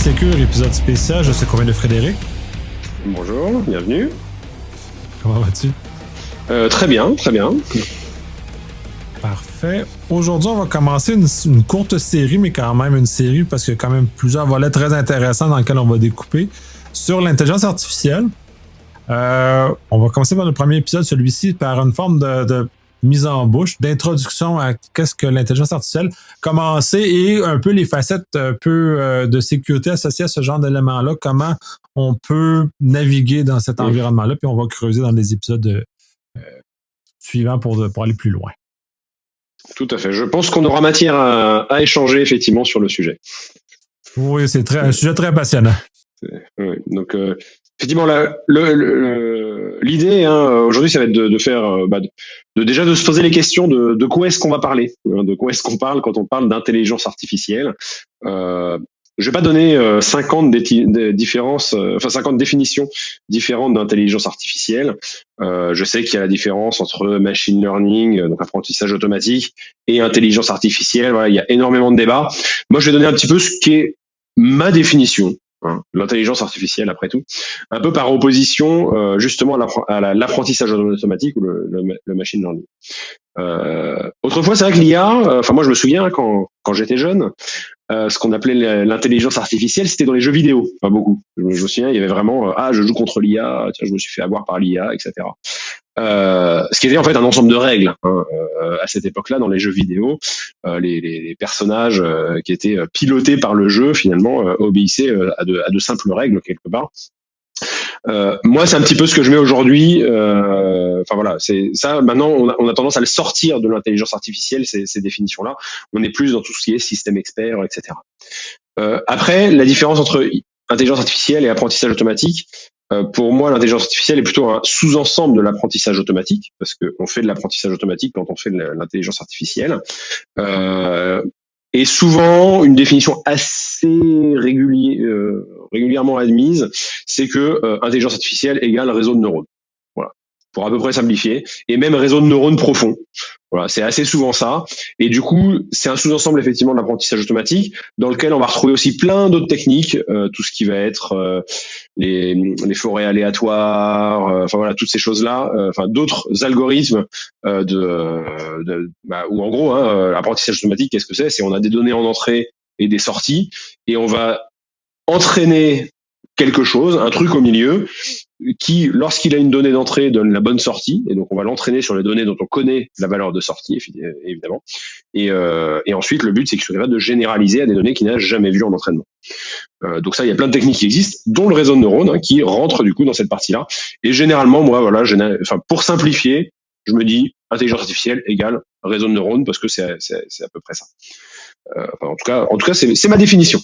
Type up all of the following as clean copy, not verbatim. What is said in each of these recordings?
Sécure, épisode spécial. Je suis accompagné de Frédéric. Bonjour, bienvenue. Comment vas-tu? Très bien, très bien. Parfait. Aujourd'hui, on va commencer une courte série, mais quand même une série parce qu'il y a quand même plusieurs volets très intéressants dans lesquels on va découper sur l'intelligence artificielle. On va commencer par le premier épisode, celui-ci, par une forme de mise en bouche, d'introduction à qu'est-ce que l'intelligence artificielle, commencer et un peu les facettes un peu de sécurité associées à ce genre d'éléments-là, comment on peut naviguer dans cet environnement-là, puis on va creuser dans les épisodes suivants pour aller plus loin. Tout à fait. Je pense qu'on aura matière à échanger effectivement sur le sujet. Oui, c'est un sujet très passionnant. Oui. Donc, effectivement, l'idée aujourd'hui, ça va être de faire, déjà de se poser les questions de quoi est-ce qu'on va parler, de quoi est-ce qu'on parle quand on parle d'intelligence artificielle. Je vais pas donner 50 définitions différentes d'intelligence artificielle. Je sais qu'il y a la différence entre machine learning, donc apprentissage automatique, et intelligence artificielle. Voilà, il y a énormément de débats. Moi, je vais donner un petit peu ce qui est ma définition. L'intelligence artificielle, après tout, un peu par opposition justement à l'apprentissage automatique ou le machine learning. Autrefois, c'est vrai que l'IA, moi je me souviens quand j'étais jeune, ce qu'on appelait l'intelligence artificielle, c'était dans les jeux vidéo, pas beaucoup. Je me souviens, il y avait vraiment je joue contre l'IA, tiens, je me suis fait avoir par l'IA, etc. Ce qui était en fait un ensemble de règles à cette époque-là dans les jeux vidéo. Les personnages qui étaient pilotés par le jeu finalement obéissaient à de simples règles quelque part. Moi, c'est un petit peu ce que je mets aujourd'hui. Voilà, c'est ça. Maintenant, on a tendance à le sortir de l'intelligence artificielle, ces définitions-là. On est plus dans tout ce qui est système expert, etc. Après, la différence entre intelligence artificielle et apprentissage automatique. Pour moi, l'intelligence artificielle est plutôt un sous-ensemble de l'apprentissage automatique, parce qu'on fait de l'apprentissage automatique quand on fait de l'intelligence artificielle. Et souvent, une définition assez régulièrement admise, c'est que intelligence artificielle égale réseau de neurones. Voilà, pour à peu près simplifier. Et même réseau de neurones profond. Voilà, c'est assez souvent ça. Et du coup, c'est un sous-ensemble effectivement de l'apprentissage automatique, dans lequel on va retrouver aussi plein d'autres techniques, tout ce qui va être les forêts aléatoires, toutes ces choses-là, d'autres algorithmes où en gros, l'apprentissage automatique, qu'est-ce que c'est? C'est on a des données en entrée et des sorties, et on va entraîner quelque chose, un truc au milieu, qui, lorsqu'il a une donnée d'entrée, donne la bonne sortie, et donc on va l'entraîner sur les données dont on connaît la valeur de sortie, évidemment. Et ensuite, le but, c'est qu'il soit capable de généraliser à des données qu'il n'a jamais vues en entraînement. Donc ça, il y a plein de techniques qui existent, dont le réseau de neurones, qui rentre du coup dans cette partie-là. Et généralement, moi, voilà, pour simplifier, je me dis intelligence artificielle égale réseau de neurones, parce que c'est à peu près ça. En tout cas, c'est ma définition.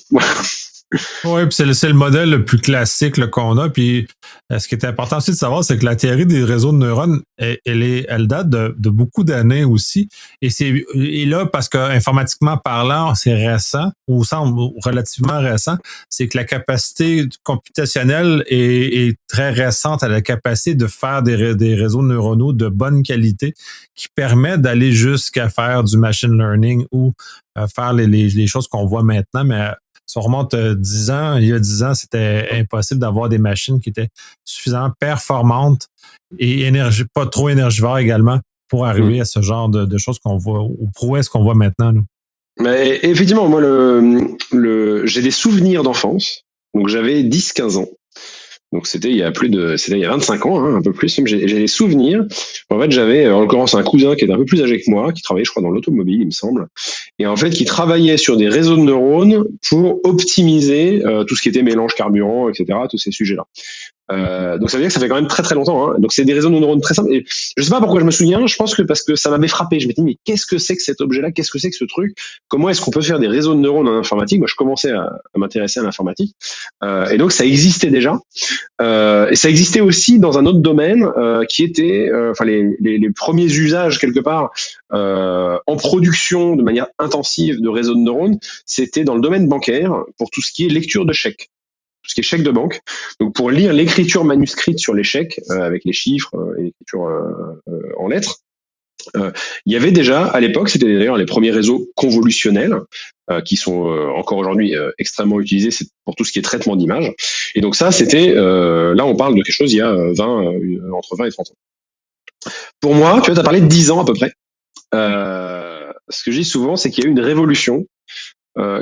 Oui, puis c'est le modèle le plus classique là, qu'on a. Puis ce qui est important aussi de savoir, c'est que la théorie des réseaux de neurones, elle date de beaucoup d'années aussi. Et là, parce qu'informatiquement parlant, c'est récent, ou relativement récent, c'est que la capacité computationnelle est très récente à la capacité de faire des réseaux neuronaux de bonne qualité qui permettent d'aller jusqu'à faire du machine learning ou faire les choses qu'on voit maintenant, mais si on remonte il y a 10 ans, c'était impossible d'avoir des machines qui étaient suffisamment performantes et pas trop énergivores également pour arriver à ce genre de choses qu'on voit, aux prouesses qu'on voit maintenant. Nous. Mais effectivement, moi, j'ai des souvenirs d'enfance. Donc, j'avais 10-15 ans. Donc, c'était il y a 25 ans, un peu plus. J'ai des souvenirs. En fait, j'avais, en l'occurrence, un cousin qui était un peu plus âgé que moi, qui travaillait, je crois, dans l'automobile, il me semble. Et en fait, qui travaillait sur des réseaux de neurones pour optimiser tout ce qui était mélange carburant, etc., tous ces sujets-là. Donc ça veut dire que ça fait quand même très très longtemps. Donc c'est des réseaux de neurones très simples. Et je sais pas pourquoi je me souviens. Je pense que parce que ça m'avait frappé. Je me dis mais qu'est-ce que c'est que cet objet-là? Qu'est-ce que c'est que ce truc? Comment est-ce qu'on peut faire des réseaux de neurones en informatique? Moi, je commençais à m'intéresser à l'informatique. Et donc ça existait déjà. Et ça existait aussi dans un autre domaine qui était, les premiers usages quelque part en production de manière intensive de réseaux de neurones. C'était dans le domaine bancaire pour tout ce qui est lecture de chèques. Tout ce qui est chèque de banque. Donc pour lire l'écriture manuscrite sur les chèques avec les chiffres et l'écriture en lettres, il y avait déjà à l'époque, c'était d'ailleurs les premiers réseaux convolutionnels qui sont encore aujourd'hui extrêmement utilisés, c'est pour tout ce qui est traitement d'image. Et donc ça, c'était là on parle de quelque chose il y a entre 20 et 30 ans. Pour moi, tu vois, tu as parlé de 10 ans à peu près. Ce que je dis souvent, c'est qu'il y a eu une révolution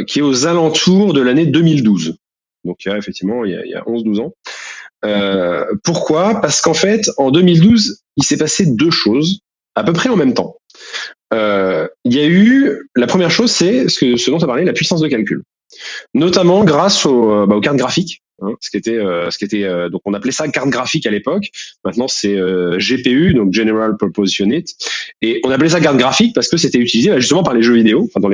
qui est aux alentours de l'année 2012. Donc effectivement, il y a 11-12 ans. Pourquoi ? Parce qu'en fait, en 2012, il s'est passé deux choses à peu près en même temps. Il y a eu, la première chose, c'est ce dont tu as parlé, la puissance de calcul. Notamment grâce aux cartes graphiques. Ce qui était donc on appelait ça carte graphique à l'époque. Maintenant c'est GPU, donc General Purpose Unit, et on appelait ça carte graphique parce que c'était utilisé justement par les jeux vidéo, enfin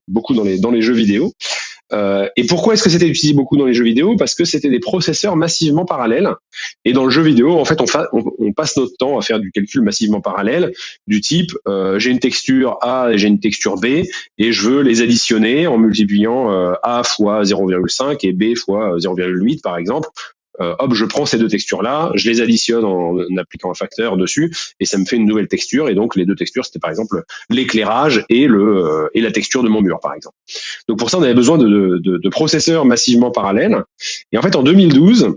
beaucoup dans les jeux vidéo. Et pourquoi est-ce que c'était utilisé beaucoup dans les jeux vidéo ? Parce que c'était des processeurs massivement parallèles. Et dans le jeu vidéo, en fait, on passe notre temps à faire du calcul massivement parallèle, du type j'ai une texture A et j'ai une texture B, et je veux les additionner en multipliant A fois 0,5 et B fois 0,8 par exemple. Hop, je prends ces deux textures-là, je les additionne en appliquant un facteur dessus, et ça me fait une nouvelle texture. Et donc les deux textures, c'était par exemple l'éclairage et la texture de mon mur, par exemple. Donc pour ça, on avait besoin de processeurs massivement parallèles. Et en fait, en 2012,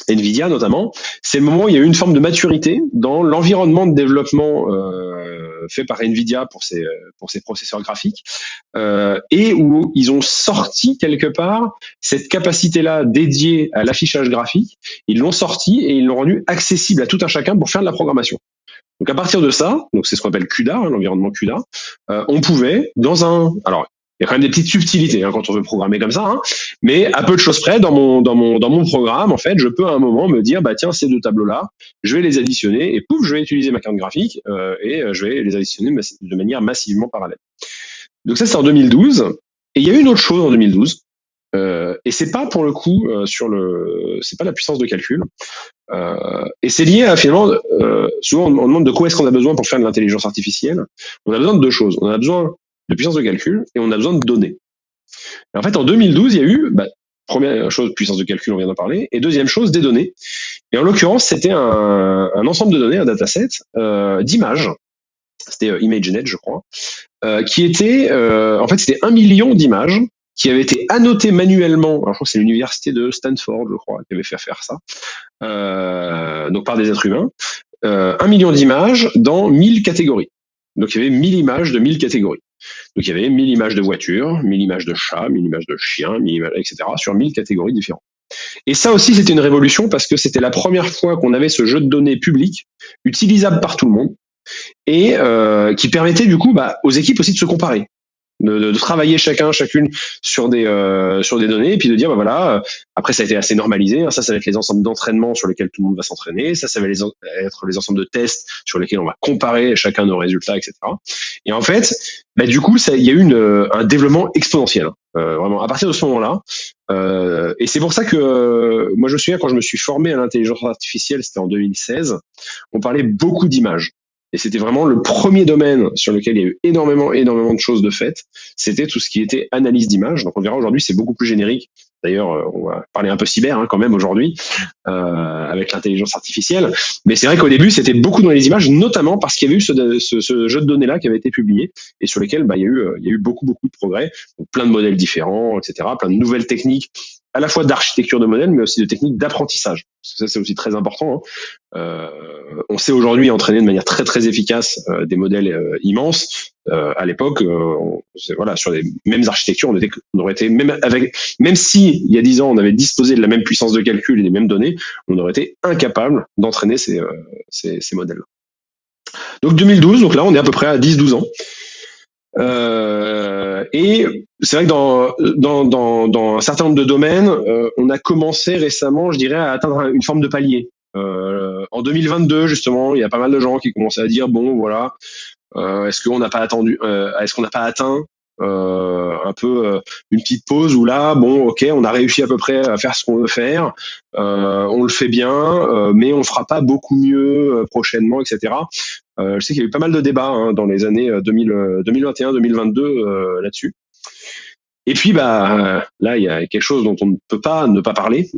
Nvidia notamment, c'est le moment où il y a eu une forme de maturité dans l'environnement de développement fait par Nvidia pour ses processeurs graphiques, et où ils ont sorti quelque part cette capacité-là dédiée à l'affichage graphique. Ils l'ont sorti et ils l'ont rendu accessible à tout un chacun pour faire de la programmation. Donc à partir de ça, donc c'est ce qu'on appelle CUDA, l'environnement CUDA, on pouvait alors il y a quand même des petites subtilités quand on veut programmer comme ça, mais à peu de choses près, dans mon programme, en fait, je peux à un moment me dire, bah tiens, ces deux tableaux-là, je vais les additionner, et pouf, je vais utiliser ma carte graphique, et je vais les additionner de manière massivement parallèle. Donc ça, c'est en 2012, et il y a eu une autre chose en 2012, et c'est pas pour le coup c'est pas la puissance de calcul, et c'est lié à finalement, souvent on demande de quoi est-ce qu'on a besoin pour faire de l'intelligence artificielle. On a besoin de deux choses. On a besoin de puissance de calcul et on a besoin de données. Et en fait, en 2012, il y a eu, première chose, puissance de calcul, on vient d'en parler, et deuxième chose, des données. Et en l'occurrence, c'était un ensemble de données, un dataset d'images. C'était ImageNet, je crois, qui était, en fait, c'était 1 million d'images qui avaient été annotées manuellement. Alors, je crois que c'est l'université de Stanford, je crois, qui avait fait faire ça, donc par des êtres humains. 1 million d'images dans 1000 catégories. Donc, il y avait 1000 images de 1000 catégories. Donc, il y avait 1000 images de voitures, 1000 images de chats, 1000 images de chiens, 1000 images, etc., sur 1000 catégories différentes. Et ça aussi, c'était une révolution parce que c'était la première fois qu'on avait ce jeu de données public, utilisable par tout le monde, et qui permettait du coup aux équipes aussi de se comparer. De travailler chacune sur des données, et puis de dire voilà, après ça a été assez normalisé, ça va être les ensembles d'entraînement sur lesquels tout le monde va s'entraîner, ça va être les ensembles de tests sur lesquels on va comparer chacun nos résultats, etc. Et en fait, du coup, il y a eu un développement exponentiel, vraiment à partir de ce moment-là, et c'est pour ça que moi je me souviens quand je me suis formé à l'intelligence artificielle, c'était en 2016, on parlait beaucoup d'images. Et c'était vraiment le premier domaine sur lequel il y a eu énormément de choses de faites. C'était tout ce qui était analyse d'images. Donc on verra aujourd'hui, c'est beaucoup plus générique. D'ailleurs, on va parler un peu cyber quand même aujourd'hui, avec l'intelligence artificielle. Mais c'est vrai qu'au début, c'était beaucoup dans les images, notamment parce qu'il y avait eu ce jeu de données-là qui avait été publié et sur lesquels il y a eu beaucoup de progrès. Donc, plein de modèles différents, etc. Plein de nouvelles techniques, à la fois d'architecture de modèles, mais aussi de techniques d'apprentissage. Parce que ça, c'est aussi très important. On sait aujourd'hui entraîner de manière très très efficace des modèles immenses. À l'époque, sur les mêmes architectures, on aurait été même si il y a 10 ans on avait disposé de la même puissance de calcul et des mêmes données, on aurait été incapable d'entraîner ces modèles. Donc 2012, donc là on est à peu près à 10-12 ans. Et c'est vrai que dans un certain nombre de domaines, on a commencé récemment, je dirais, à atteindre une forme de palier. En 2022, justement, il y a pas mal de gens qui commençaient à dire bon, voilà, est-ce qu'on n'a pas atteint un peu une petite pause où là, bon, ok, on a réussi à peu près à faire ce qu'on veut faire, on le fait bien, mais on fera pas beaucoup mieux prochainement, etc. Je sais qu'il y a eu pas mal de débats dans les années 2021-2022 là-dessus. Et puis là, il y a quelque chose dont on ne peut pas ne pas parler,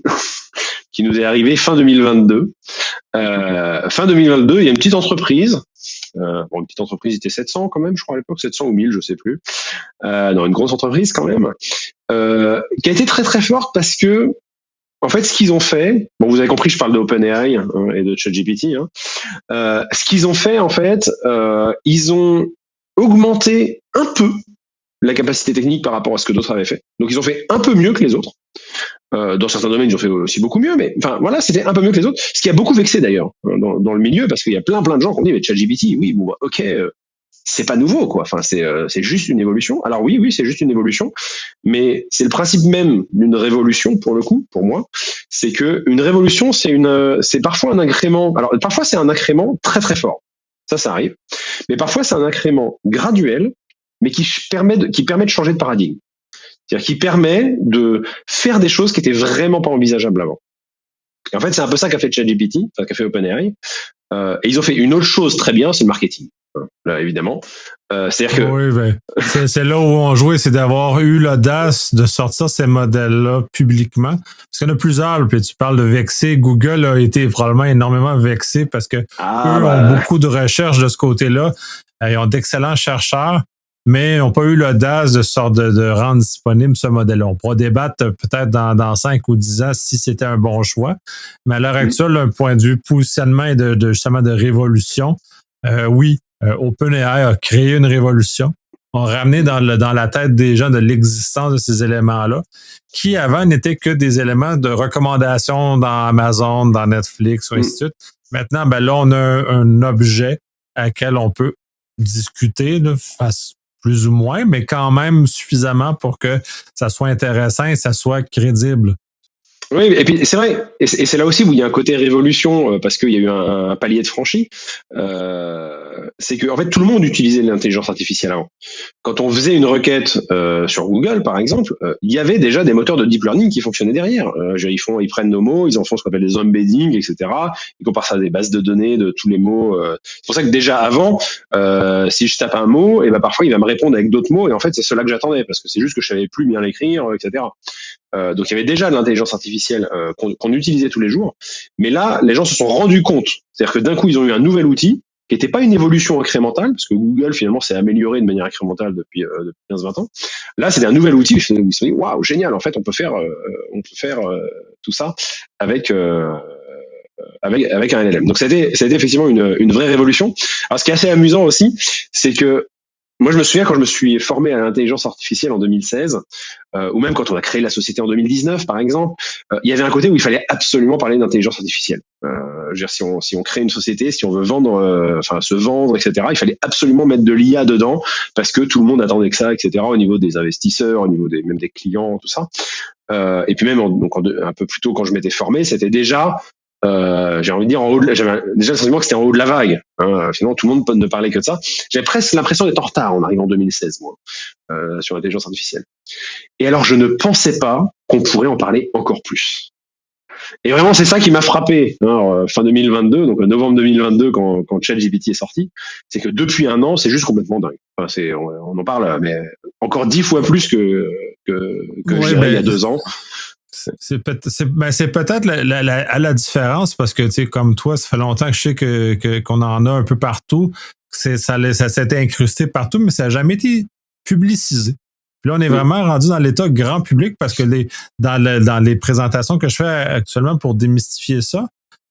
qui nous est arrivé fin 2022. Fin 2022, il y a une petite entreprise Bon, une petite entreprise, il était 700 quand même, je crois à l'époque, 700 ou 1000, je sais plus. Non, une grosse entreprise quand même, qui a été très très forte parce que, en fait, ce qu'ils ont fait, bon, vous avez compris, je parle de OpenAI et de ChatGPT. Ce qu'ils ont fait, en fait, ils ont augmenté un peu la capacité technique par rapport à ce que d'autres avaient fait. Donc, ils ont fait un peu mieux que les autres. Dans certains domaines, ils ont fait aussi beaucoup mieux, mais enfin voilà, c'était un peu mieux que les autres. Ce qui a beaucoup vexé d'ailleurs dans le milieu, parce qu'il y a plein de gens qui ont dit mais ChatGPT, oui, bon, ok, c'est pas nouveau quoi. Enfin, c'est juste une évolution. Alors oui, c'est juste une évolution, mais c'est le principe même d'une révolution pour le coup, pour moi, c'est que une révolution, c'est parfois un incrément. Alors parfois c'est un incrément très très fort, ça arrive, mais parfois c'est un incrément graduel, mais qui permet de changer de paradigme. C'est-à-dire qui permet de faire des choses qui étaient vraiment pas envisageables avant. Et en fait, c'est un peu ça qu'a fait ChatGPT, enfin qu'a fait OpenAI. Et ils ont fait une autre chose très bien, c'est le marketing. Là, évidemment. C'est-à-dire que... Oui, ben, c'est là où on jouait, c'est d'avoir eu l'audace de sortir ces modèles-là publiquement. Parce qu'il y en a plusieurs, puis tu parles de vexer. Google a été probablement énormément vexé parce que eux ont beaucoup de recherches de ce côté-là. Ils ont d'excellents chercheurs, mais n'ont pas eu l'audace de rendre disponible ce modèle-là. On pourra débattre peut-être dans 5 ou 10 ans si c'était un bon choix. Mais à l'heure actuelle, un point de vue positionnement et justement de révolution, oui, OpenAI a créé une révolution. On a ramené dans la tête des gens de l'existence de ces éléments-là, qui avant n'étaient que des éléments de recommandation dans Amazon, dans Netflix, ou ainsi de suite. Maintenant, ben là, on a un objet à quel on peut discuter, là, face plus ou moins, mais quand même suffisamment pour que ça soit intéressant et ça soit crédible. Oui, et puis c'est vrai, et c'est là aussi où il y a un côté révolution, parce qu'il y a eu un palier de franchi. C'est que en fait tout le monde utilisait l'intelligence artificielle avant. Quand on faisait une requête sur Google, par exemple, il y avait déjà des moteurs de deep learning qui fonctionnaient derrière. Ils prennent nos mots, ils en font ce qu'on appelle des embeddings, etc. Ils comparent ça à des bases de données de tous les mots. C'est pour ça que déjà avant, si je tape un mot, et ben parfois il va me répondre avec d'autres mots, et en fait c'est cela que j'attendais, parce que c'est juste que je savais plus bien l'écrire, etc. Donc il y avait déjà de l'intelligence artificielle qu'on utilisait tous les jours, mais là les gens se sont rendus compte, c'est-à-dire que d'un coup ils ont eu un nouvel outil qui n'était pas une évolution incrémentale, parce que Google finalement s'est amélioré de manière incrémentale depuis 15-20 ans. Là c'était un nouvel outil, ils se sont dit waouh génial, en fait on peut faire tout ça avec un LLM. Donc ça a été effectivement une vraie révolution. Alors ce qui est assez amusant aussi, c'est que moi, je me souviens quand je me suis formé à l'intelligence artificielle en 2016, ou même quand on a créé la société en 2019, par exemple, il y avait un côté où il fallait absolument parler d'intelligence artificielle. Je veux dire, si on crée une société, si on veut vendre, se vendre, etc., il fallait absolument mettre de l'IA dedans parce que tout le monde attendait que ça, etc., au niveau des investisseurs, au niveau même des clients, tout ça. Et puis même, un peu plus tôt, quand je m'étais formé, c'était déjà j'ai envie de dire j'avais déjà le sentiment que c'était en haut de la vague. Finalement, tout le monde ne parlait que de ça. J'avais presque l'impression d'être en retard en arrivant en 2016, moi, sur l'intelligence artificielle. Et alors, je ne pensais pas qu'on pourrait en parler encore plus. Et vraiment, c'est ça qui m'a frappé. Fin 2022, donc novembre 2022, quand ChatGPT est sorti, c'est que depuis un an, c'est juste complètement dingue. Enfin, on en parle, mais encore 10 fois plus que je dirais il y a 2 ans. C'est peut-être à la différence parce que, tu sais, comme toi, ça fait longtemps que je sais qu'on en a un peu partout, ça s'est incrusté partout, mais ça n'a jamais été publicisé. Puis là, on est vraiment rendu dans l'état grand public parce que dans les présentations que je fais actuellement pour démystifier ça,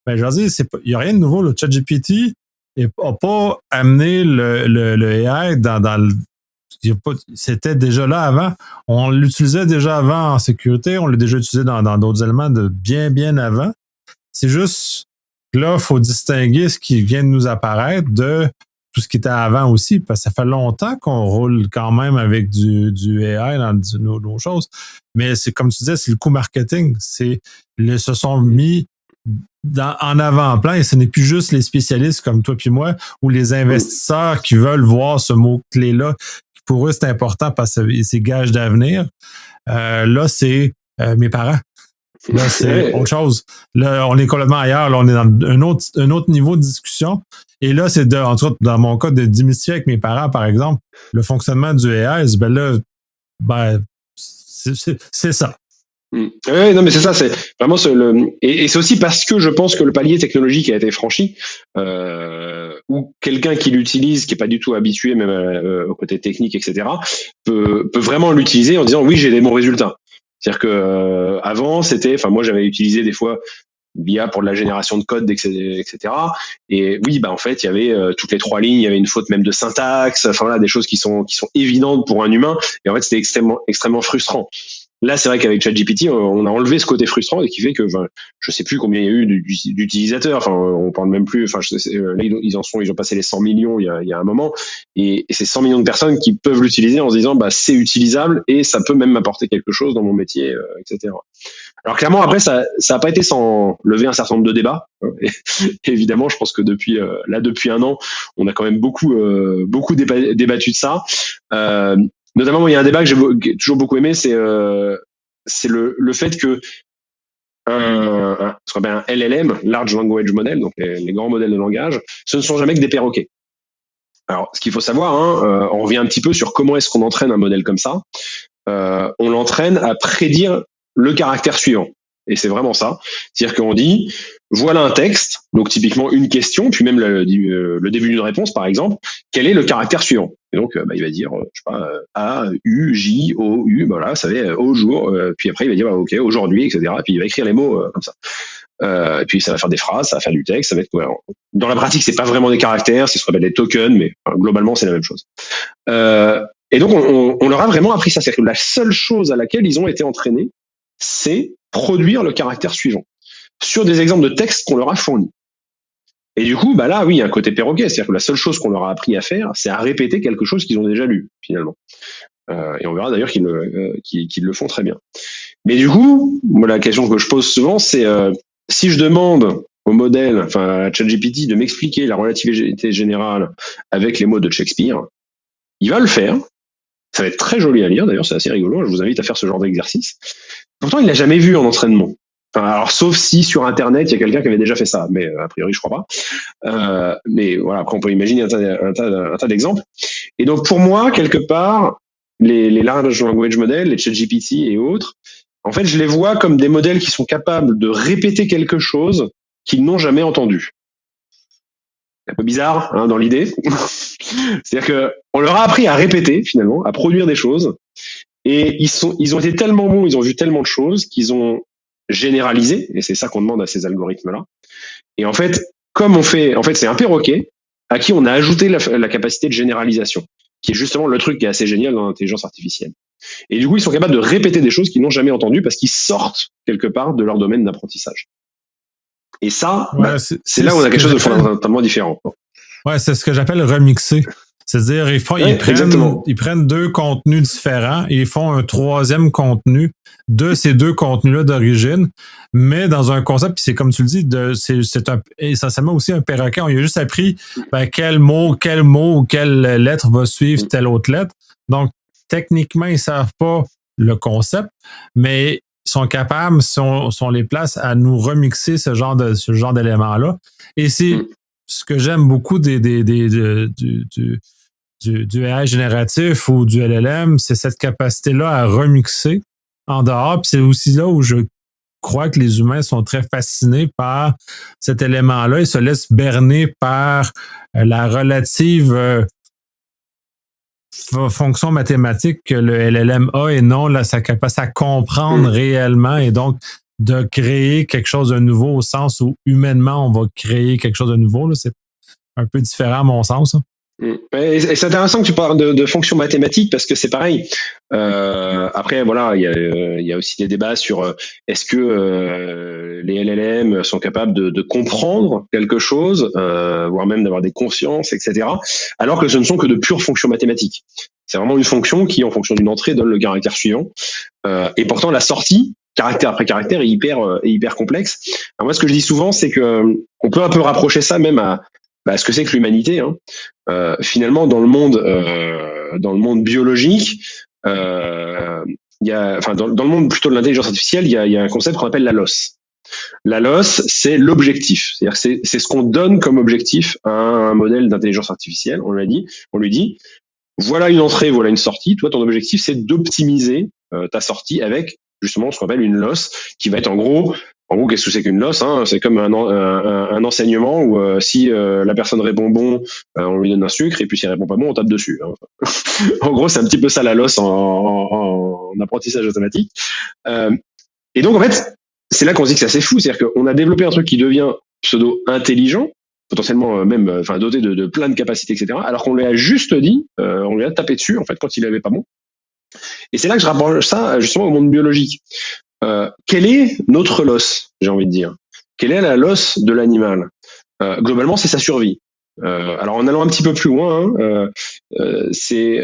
ben, je veux dire, il n'y a rien de nouveau. Le ChatGPT n'a pas amené le AI dans le. C'était déjà là avant. On l'utilisait déjà avant en sécurité. On l'a déjà utilisé dans d'autres éléments de bien avant. C'est juste que là, il faut distinguer ce qui vient de nous apparaître de tout ce qui était avant aussi, parce que ça fait longtemps qu'on roule quand même avec du AI dans nos choses. Mais c'est comme tu disais, c'est le coût marketing. Ils se sont mis en avant-plan et ce n'est plus juste les spécialistes comme toi puis moi ou les investisseurs qui veulent voir ce mot-clé-là. Pour eux, c'est important parce que c'est gage d'avenir. Là, c'est mes parents. Là, c'est autre chose. Là, on est complètement ailleurs. Là, on est dans un autre niveau de discussion. Et là, c'est en tout cas, dans mon cas, de démystifier avec mes parents, par exemple, le fonctionnement du AI, ben là, c'est ça. Ouais, non, mais c'est ça, c'est vraiment et c'est aussi parce que je pense que le palier technologique a été franchi, ou quelqu'un qui l'utilise, qui est pas du tout habitué même au côté technique, etc., peut vraiment l'utiliser en disant oui, j'ai des bons résultats. C'est-à-dire que avant, enfin moi j'avais utilisé des fois l'IA pour de la génération de code, etc. Et oui, bah en fait, il y avait toutes les 3 lignes, il y avait une faute même de syntaxe, enfin là, des choses qui sont évidentes pour un humain. Et en fait, c'était extrêmement frustrant. Là, c'est vrai qu'avec ChatGPT, on a enlevé ce côté frustrant et qui fait que, enfin, je sais plus combien il y a eu d'utilisateurs. Enfin, on parle même plus. Enfin, là, ils ont passé les 100 millions il y a un moment, et c'est 100 millions de personnes qui peuvent l'utiliser en se disant, bah, c'est utilisable et ça peut même m'apporter quelque chose dans mon métier, etc. Alors clairement, après, ça a pas été sans lever un certain nombre de débats. Et, évidemment, je pense que depuis 1 an, on a quand même beaucoup débattu de ça. Notamment, il y a un débat que j'ai toujours beaucoup aimé, c'est le fait que ce qu'on appelle un LLM, Large Language Model, donc les grands modèles de langage, ce ne sont jamais que des perroquets. Alors, ce qu'il faut savoir, on revient un petit peu sur comment est-ce qu'on entraîne un modèle comme ça. On l'entraîne à prédire le caractère suivant. Et c'est vraiment ça. C'est-à-dire qu'on dit, voilà un texte, donc typiquement une question, puis même le début d'une réponse, par exemple, quel est le caractère suivant? Et donc, il va dire, je sais pas, A, U, J, O, U, voilà, ça va au jour, puis après il va dire, OK, aujourd'hui, etc. Puis il va écrire les mots comme ça. Et puis ça va faire des phrases, ça va faire du texte, ça va être cohérent. Dans la pratique, c'est pas vraiment des caractères, c'est ce qu'on appelle des tokens, mais globalement, c'est la même chose. Et donc, on leur a vraiment appris ça. C'est-à-dire que la seule chose à laquelle ils ont été entraînés, c'est produire le caractère suivant sur des exemples de textes qu'on leur a fournis. Et du coup, bah là, oui, il y a un côté perroquet. C'est-à-dire que la seule chose qu'on leur a appris à faire, c'est à répéter quelque chose qu'ils ont déjà lu, finalement. Et on verra d'ailleurs qu'ils le font très bien. Mais du coup, moi, la question que je pose souvent, c'est si je demande au modèle, enfin à ChatGPT, de m'expliquer la relativité générale avec les mots de Shakespeare, il va le faire. Ça va être très joli à lire, d'ailleurs, c'est assez rigolo. Je vous invite à faire ce genre d'exercice. Pourtant, il l'a jamais vu en entraînement. Enfin, alors, sauf si sur Internet, il y a quelqu'un qui avait déjà fait ça, mais a priori, je crois pas. Mais voilà, après, on peut imaginer un tas d'exemples. Et donc, pour moi, quelque part, les large language models, les ChatGPT et autres, en fait, je les vois comme des modèles qui sont capables de répéter quelque chose qu'ils n'ont jamais entendu. C'est un peu bizarre, dans l'idée. C'est-à-dire que on leur a appris à répéter, finalement, à produire des choses. Et ils ont été tellement bons, ils ont vu tellement de choses qu'ils ont généralisé, et c'est ça qu'on demande à ces algorithmes-là. Et en fait, c'est un perroquet à qui on a ajouté la capacité de généralisation, qui est justement le truc qui est assez génial dans l'intelligence artificielle. Et du coup, ils sont capables de répéter des choses qu'ils n'ont jamais entendues parce qu'ils sortent quelque part de leur domaine d'apprentissage. Et ça, ouais, c'est là où on a quelque chose de fondamentalement différent. Ouais, c'est ce que j'appelle remixer. C'est-à-dire, ils prennent 2 contenus différents et ils font un 3e contenu de ces 2 contenus-là d'origine, mais dans un concept, puis c'est comme tu le dis, c'est essentiellement aussi un perroquet. On a juste appris quel mot ou quelle lettre va suivre telle autre lettre. Donc, techniquement, ils ne savent pas le concept, mais ils sont capables, si on les place, à nous remixer ce genre d'éléments-là. Et c'est ce que j'aime beaucoup du AI génératif ou du LLM, c'est cette capacité-là à remixer en dehors. Puis c'est aussi là où je crois que les humains sont très fascinés par cet élément-là. Ils se laissent berner par la relative fonction mathématique que le LLM a et non sa capacité à comprendre réellement et donc de créer quelque chose de nouveau au sens où humainement on va créer quelque chose de nouveau. Là. C'est un peu différent à mon sens. Hein. Et c'est intéressant que tu parles de fonctions mathématiques parce que c'est pareil. Après, voilà, il y a aussi des débats sur est-ce que les LLM sont capables de comprendre quelque chose, voire même d'avoir des consciences, etc. Alors que ce ne sont que de pures fonctions mathématiques. C'est vraiment une fonction qui, en fonction d'une entrée, donne le caractère suivant. Et pourtant, la sortie, caractère après caractère, est hyper complexe. Alors moi, ce que je dis souvent, c'est que on peut un peu rapprocher ça même à ce que c'est que l'humanité. Finalement, dans le monde biologique, dans le monde plutôt de l'intelligence artificielle, il y a un concept qu'on appelle la loss. La loss, c'est l'objectif. C'est-à-dire c'est ce qu'on donne comme objectif à un modèle d'intelligence artificielle. On lui dit, voilà une entrée, voilà une sortie. Toi, ton objectif, c'est d'optimiser ta sortie avec justement ce qu'on appelle une loss, qui va être en gros, qu'est-ce que c'est qu'une loss, hein? C'est comme un enseignement où si la personne répond bon, on lui donne un sucre, et puis s'il répond pas bon, on tape dessus. Hein. En gros, c'est un petit peu ça la loss en apprentissage automatique. Et donc en fait, c'est là qu'on se dit que c'est assez fou, c'est-à-dire qu'on a développé un truc qui devient pseudo-intelligent, potentiellement même doté de plein de capacités, etc., alors qu'on lui a juste dit, on lui a tapé dessus, en fait, quand il avait pas bon. Et c'est là que je rapproche ça, justement, au monde biologique. Quel est notre loss, j'ai envie de dire? Quelle est la loss de l'animal? Globalement, c'est sa survie. Alors, en allant un petit peu plus loin, c'est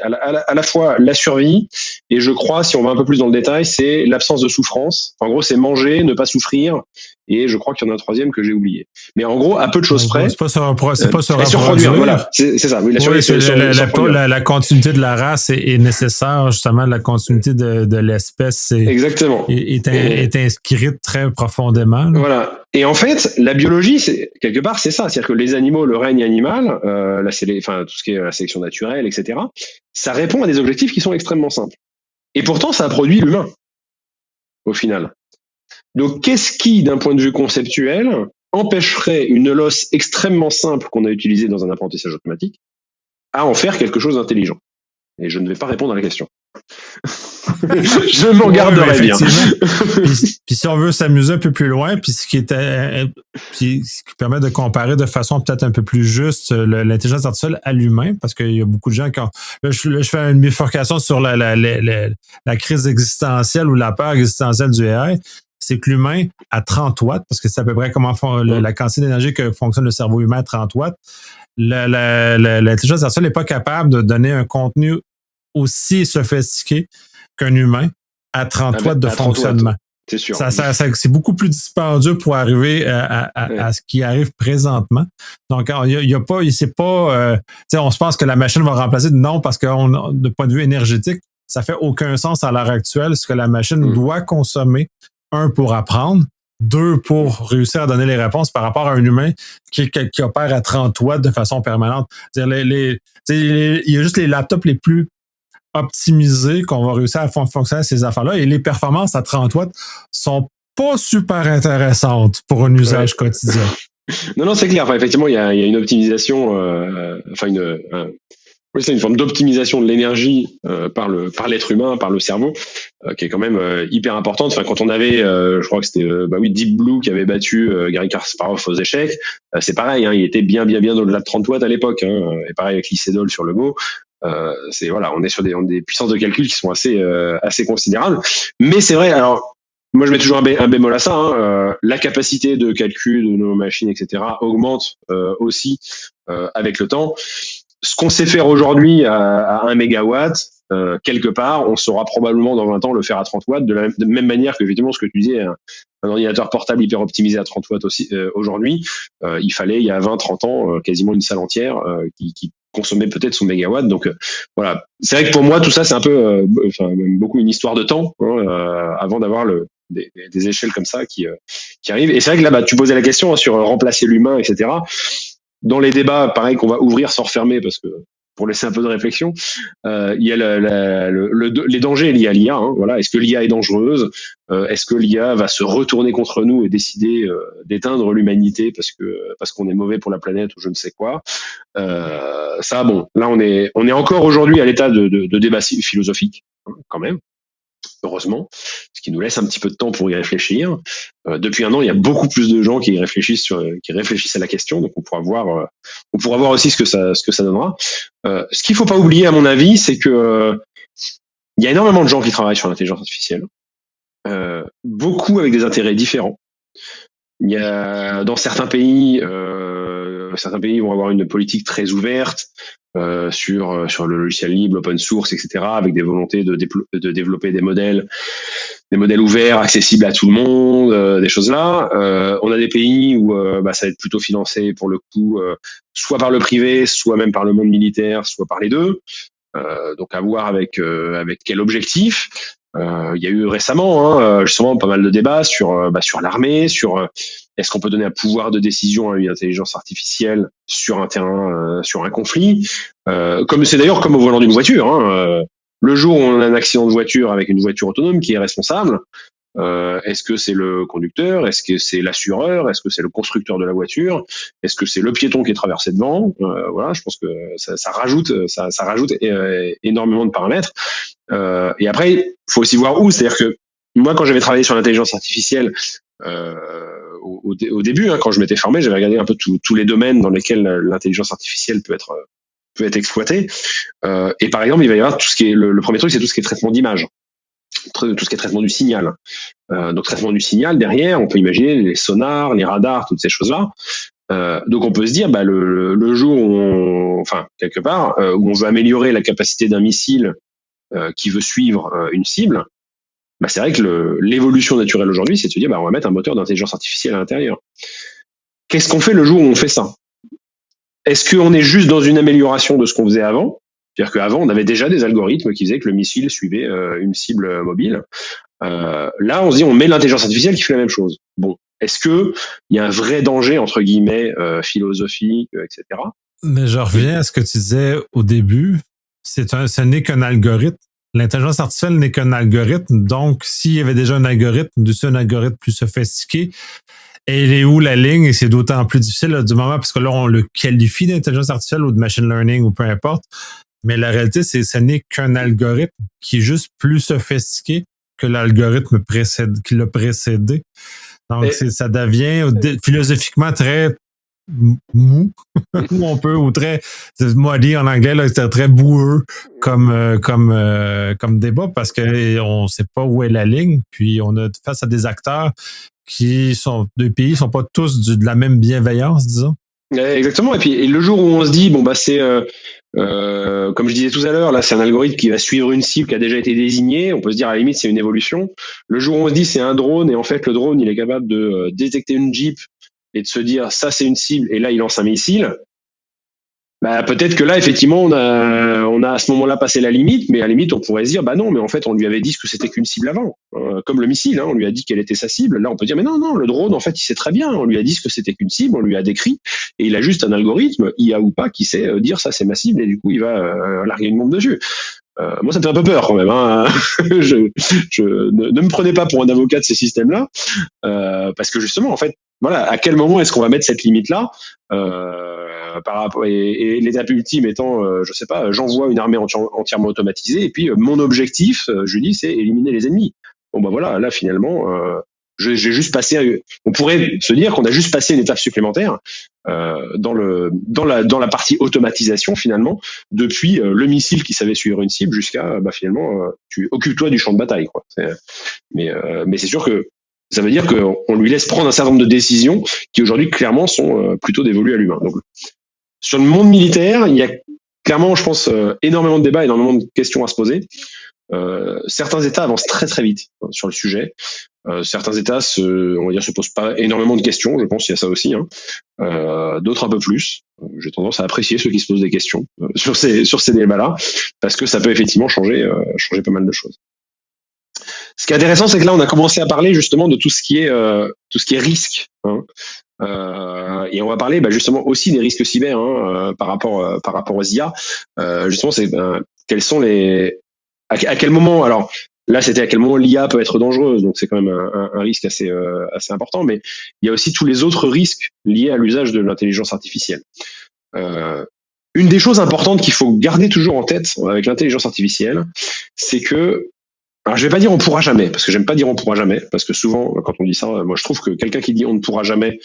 à la fois la survie, et je crois, si on va un peu plus dans le détail, c'est l'absence de souffrance. En gros, c'est manger, ne pas souffrir, et je crois qu'il y en a un troisième que j'ai oublié. Mais en gros, à peu de choses près. C'est pas se reproduire. Voilà, c'est ça. Oui, la continuité de la race est nécessaire, justement, la continuité de l'espèce exactement. est inscrite très profondément. Voilà. Et en fait, la biologie, c'est quelque part, c'est ça. C'est-à-dire que les animaux, le règne animal, tout ce qui est la sélection naturelle, etc., ça répond à des objectifs qui sont extrêmement simples. Et pourtant, ça a produit l'humain, au final. Donc, qu'est-ce qui, d'un point de vue conceptuel, empêcherait une loss extrêmement simple qu'on a utilisée dans un apprentissage automatique à en faire quelque chose d'intelligent? Et je ne vais pas répondre à la question. Je m'en garderai bien. Puis si on veut s'amuser un peu plus loin, puis ce qui permet de comparer de façon peut-être un peu plus juste l'intelligence artificielle à l'humain, parce qu'il y a beaucoup de gens qui ont... Là, je fais une bifurcation sur la crise existentielle ou la peur existentielle du AI. C'est que l'humain, à 30 watts, parce que c'est à peu près comment la quantité d'énergie que fonctionne le cerveau humain à 30 watts, l'intelligence artificielle n'est pas capable de donner un contenu aussi sophistiqué qu'un humain à 30 watts de fonctionnement. C'est sûr. C'est beaucoup plus dispendieux pour arriver à ce qui arrive présentement. Donc, c'est pas, on se pense que la machine va remplacer. Non, parce que de point de vue énergétique, ça fait aucun sens à l'heure actuelle, ce que la machine doit consommer. Un, pour apprendre. Deux, pour réussir à donner les réponses par rapport à un humain qui opère à 30 watts de façon permanente. Il y a juste les laptops les plus optimisés qu'on va réussir à fonctionner à ces affaires-là, et les performances à 30 watts sont pas super intéressantes pour un usage quotidien. Non, c'est clair. Enfin, effectivement, il y a une optimisation, c'est une forme d'optimisation de l'énergie par l'être humain, par le cerveau, qui est quand même hyper importante. Enfin, quand on avait, je crois que c'était Deep Blue qui avait battu Garry Kasparov aux échecs, c'est pareil, hein, il était bien au-delà de 30 watts à l'époque, hein, et pareil avec Lee sur le Go. On est sur des puissances de calcul qui sont assez considérables. Mais c'est vrai, alors moi je mets toujours un bémol à ça, hein, la capacité de calcul de nos machines, etc., augmente aussi avec le temps. Ce qu'on sait faire aujourd'hui à 1 mégawatt, quelque part, on saura probablement dans 20 ans le faire à 30 watts, de même manière que, effectivement, ce que tu disais, un ordinateur portable hyper optimisé à 30 watts aussi, aujourd'hui, il fallait, il y a 20-30 ans, quasiment une salle entière qui consommait peut-être son mégawatt. Donc voilà, c'est vrai que pour moi, tout ça, c'est un peu, beaucoup une histoire de temps, hein, avant d'avoir des échelles comme ça qui arrivent. Et c'est vrai que là, tu posais la question, hein, sur remplacer l'humain, etc. Dans les débats, pareil, qu'on va ouvrir sans refermer, parce que pour laisser un peu de réflexion, il y a les dangers liés à l'IA. Hein, voilà, est-ce que l'IA est dangereuse? Est-ce que l'IA va se retourner contre nous et décider d'éteindre l'humanité parce qu'on est mauvais pour la planète ou je ne sais quoi? Ça, bon, là on est encore aujourd'hui à l'état de débat philosophique, hein, quand même. Heureusement, ce qui nous laisse un petit peu de temps pour y réfléchir. Depuis 1 an, il y a beaucoup plus de gens qui réfléchissent à la question, donc on pourra voir aussi ce que ça donnera. Ce qu'il faut pas oublier, à mon avis, c'est que il y a énormément de gens qui travaillent sur l'intelligence artificielle, beaucoup avec des intérêts différents. Il y a dans certains pays vont avoir une politique très ouverte sur le logiciel libre, l'open source, etc., avec des volontés de développer des modèles ouverts, accessibles à tout le monde, des choses là. On a des pays où ça va être plutôt financé pour le coup, soit par le privé, soit même par le monde militaire, soit par les deux. Donc à voir avec quel objectif. Il y a eu récemment, justement, pas mal de débats sur l'armée, sur est-ce qu'on peut donner un pouvoir de décision à une intelligence artificielle sur un terrain, sur un conflit, comme c'est d'ailleurs comme au volant d'une voiture. Hein, le jour où on a un accident de voiture avec une voiture autonome, qui est responsable? Est-ce que c'est le conducteur? Est-ce que c'est l'assureur? Est-ce que c'est le constructeur de la voiture? Est-ce que c'est le piéton qui est traversé devant? Voilà, je pense que ça rajoute énormément de paramètres. Et après, il faut aussi voir où. C'est-à-dire que moi, quand j'avais travaillé sur l'intelligence artificielle au début, quand je m'étais formé, j'avais regardé un peu tous les domaines dans lesquels l'intelligence artificielle peut être exploitée. Et par exemple, il va y avoir tout ce qui est le premier truc, c'est tout ce qui est traitement d'image, tout ce qui est traitement du signal. Donc traitement du signal, derrière, on peut imaginer les sonars, les radars, toutes ces choses-là. Donc on peut se dire, le jour où quelque part, où on veut améliorer la capacité d'un missile qui veut suivre une cible, c'est vrai que l'évolution naturelle aujourd'hui, c'est de se dire, on va mettre un moteur d'intelligence artificielle à l'intérieur. Qu'est-ce qu'on fait le jour où on fait ça? Est-ce qu'on est juste dans une amélioration de ce qu'on faisait avant? C'est-à-dire qu'avant, on avait déjà des algorithmes qui faisaient que le missile suivait une cible mobile. Là, on se dit, on met l'intelligence artificielle qui fait la même chose. Bon, est-ce que il y a un vrai danger, entre guillemets, philosophique, etc. Mais je reviens à ce que tu disais au début. Ce n'est qu'un algorithme. L'intelligence artificielle n'est qu'un algorithme. Donc, s'il y avait déjà un algorithme plus sophistiqué, et il est où la ligne? Et c'est d'autant plus difficile là, du moment, parce que là, on le qualifie d'intelligence artificielle ou de machine learning ou peu importe. Mais la réalité, c'est que ce n'est qu'un algorithme qui est juste plus sophistiqué que l'algorithme qui l'a précédé. Donc, ça devient philosophiquement très mou, où on peut, ou très, moi dit en anglais, là, c'est très boueux comme débat, parce qu'on ne sait pas où est la ligne, puis on a face à des acteurs qui sont de pays, sont pas tous de la même bienveillance, disons. Exactement. Et puis le jour où on se dit, c'est comme je disais tout à l'heure, là c'est un algorithme qui va suivre une cible qui a déjà été désignée, on peut se dire à la limite c'est une évolution. Le jour où on se dit c'est un drone, et en fait le drone il est capable de détecter une Jeep et de se dire ça c'est une cible, et là il lance un missile, peut-être que là effectivement on a à ce moment-là passé la limite, mais à la limite on pourrait se dire non, mais en fait on lui avait dit que c'était qu'une cible avant, comme le missile, on lui a dit quelle était sa cible. Là on peut dire mais non, le drone en fait il sait très bien, on lui a dit que c'était qu'une cible, on lui a décrit, et il a juste un algorithme IA ou pas qui sait dire ça c'est ma cible, et du coup il va larguer une bombe dessus. Moi ça me fait un peu peur quand même, ne me prenez pas pour un avocat de ces systèmes-là, parce que justement en fait voilà, à quel moment est-ce qu'on va mettre cette limite-là par rapport, et l'étape ultime étant, je sais pas, j'envoie une armée entièrement automatisée, et puis mon objectif, je dis, c'est éliminer les ennemis. Bon voilà, là finalement, j'ai juste passé. On pourrait se dire qu'on a juste passé une étape supplémentaire dans la partie automatisation finalement, depuis le missile qui savait suivre une cible jusqu'à finalement, tu occupe-toi du champ de bataille, quoi. Mais c'est sûr que ça veut dire qu'on lui laisse prendre un certain nombre de décisions qui aujourd'hui clairement sont plutôt dévolues à l'humain. Donc, sur le monde militaire, il y a clairement, je pense, énormément de débats, énormément de questions à se poser. Certains États avancent très très vite sur le sujet. Certains États se posent pas énormément de questions. Je pense qu'il y a ça aussi. D'autres un peu plus. J'ai tendance à apprécier ceux qui se posent des questions sur ces débats-là, parce que ça peut effectivement changer pas mal de choses. Ce qui est intéressant, c'est que là, on a commencé à parler justement de tout ce qui est risque. Et on va parler justement aussi des risques cyber par rapport aux IA. Justement, c'est quels sont à quel moment. Alors là, c'était à quel moment l'IA peut être dangereuse. Donc c'est quand même un risque assez important. Mais il y a aussi tous les autres risques liés à l'usage de l'intelligence artificielle. Une des choses importantes qu'il faut garder toujours en tête avec l'intelligence artificielle, c'est que, alors je vais pas dire on pourra jamais, parce que j'aime pas dire on pourra jamais, parce que souvent quand on dit ça, moi je trouve que quelqu'un qui dit on ne pourra jamais,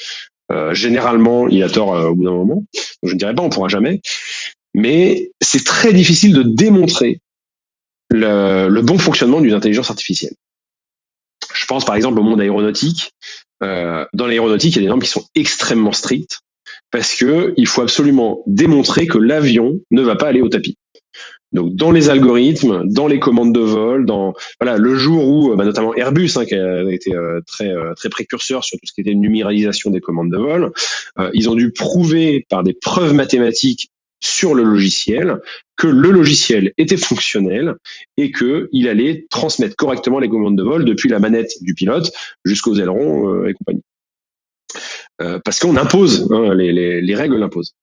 généralement il a tort au bout d'un moment. Donc je ne dirais pas on pourra jamais, mais c'est très difficile de démontrer le bon fonctionnement d'une intelligence artificielle. Je pense par exemple au monde aéronautique. Dans l'aéronautique, il y a des normes qui sont extrêmement strictes, parce que il faut absolument démontrer que l'avion ne va pas aller au tapis. Donc dans les algorithmes, dans les commandes de vol, le jour où notamment Airbus qui a été très précurseur sur tout ce qui était numéralisation des commandes de vol, ils ont dû prouver par des preuves mathématiques sur le logiciel que le logiciel était fonctionnel et que il allait transmettre correctement les commandes de vol depuis la manette du pilote jusqu'aux ailerons et compagnie. Parce qu'on impose, les règles l'imposent.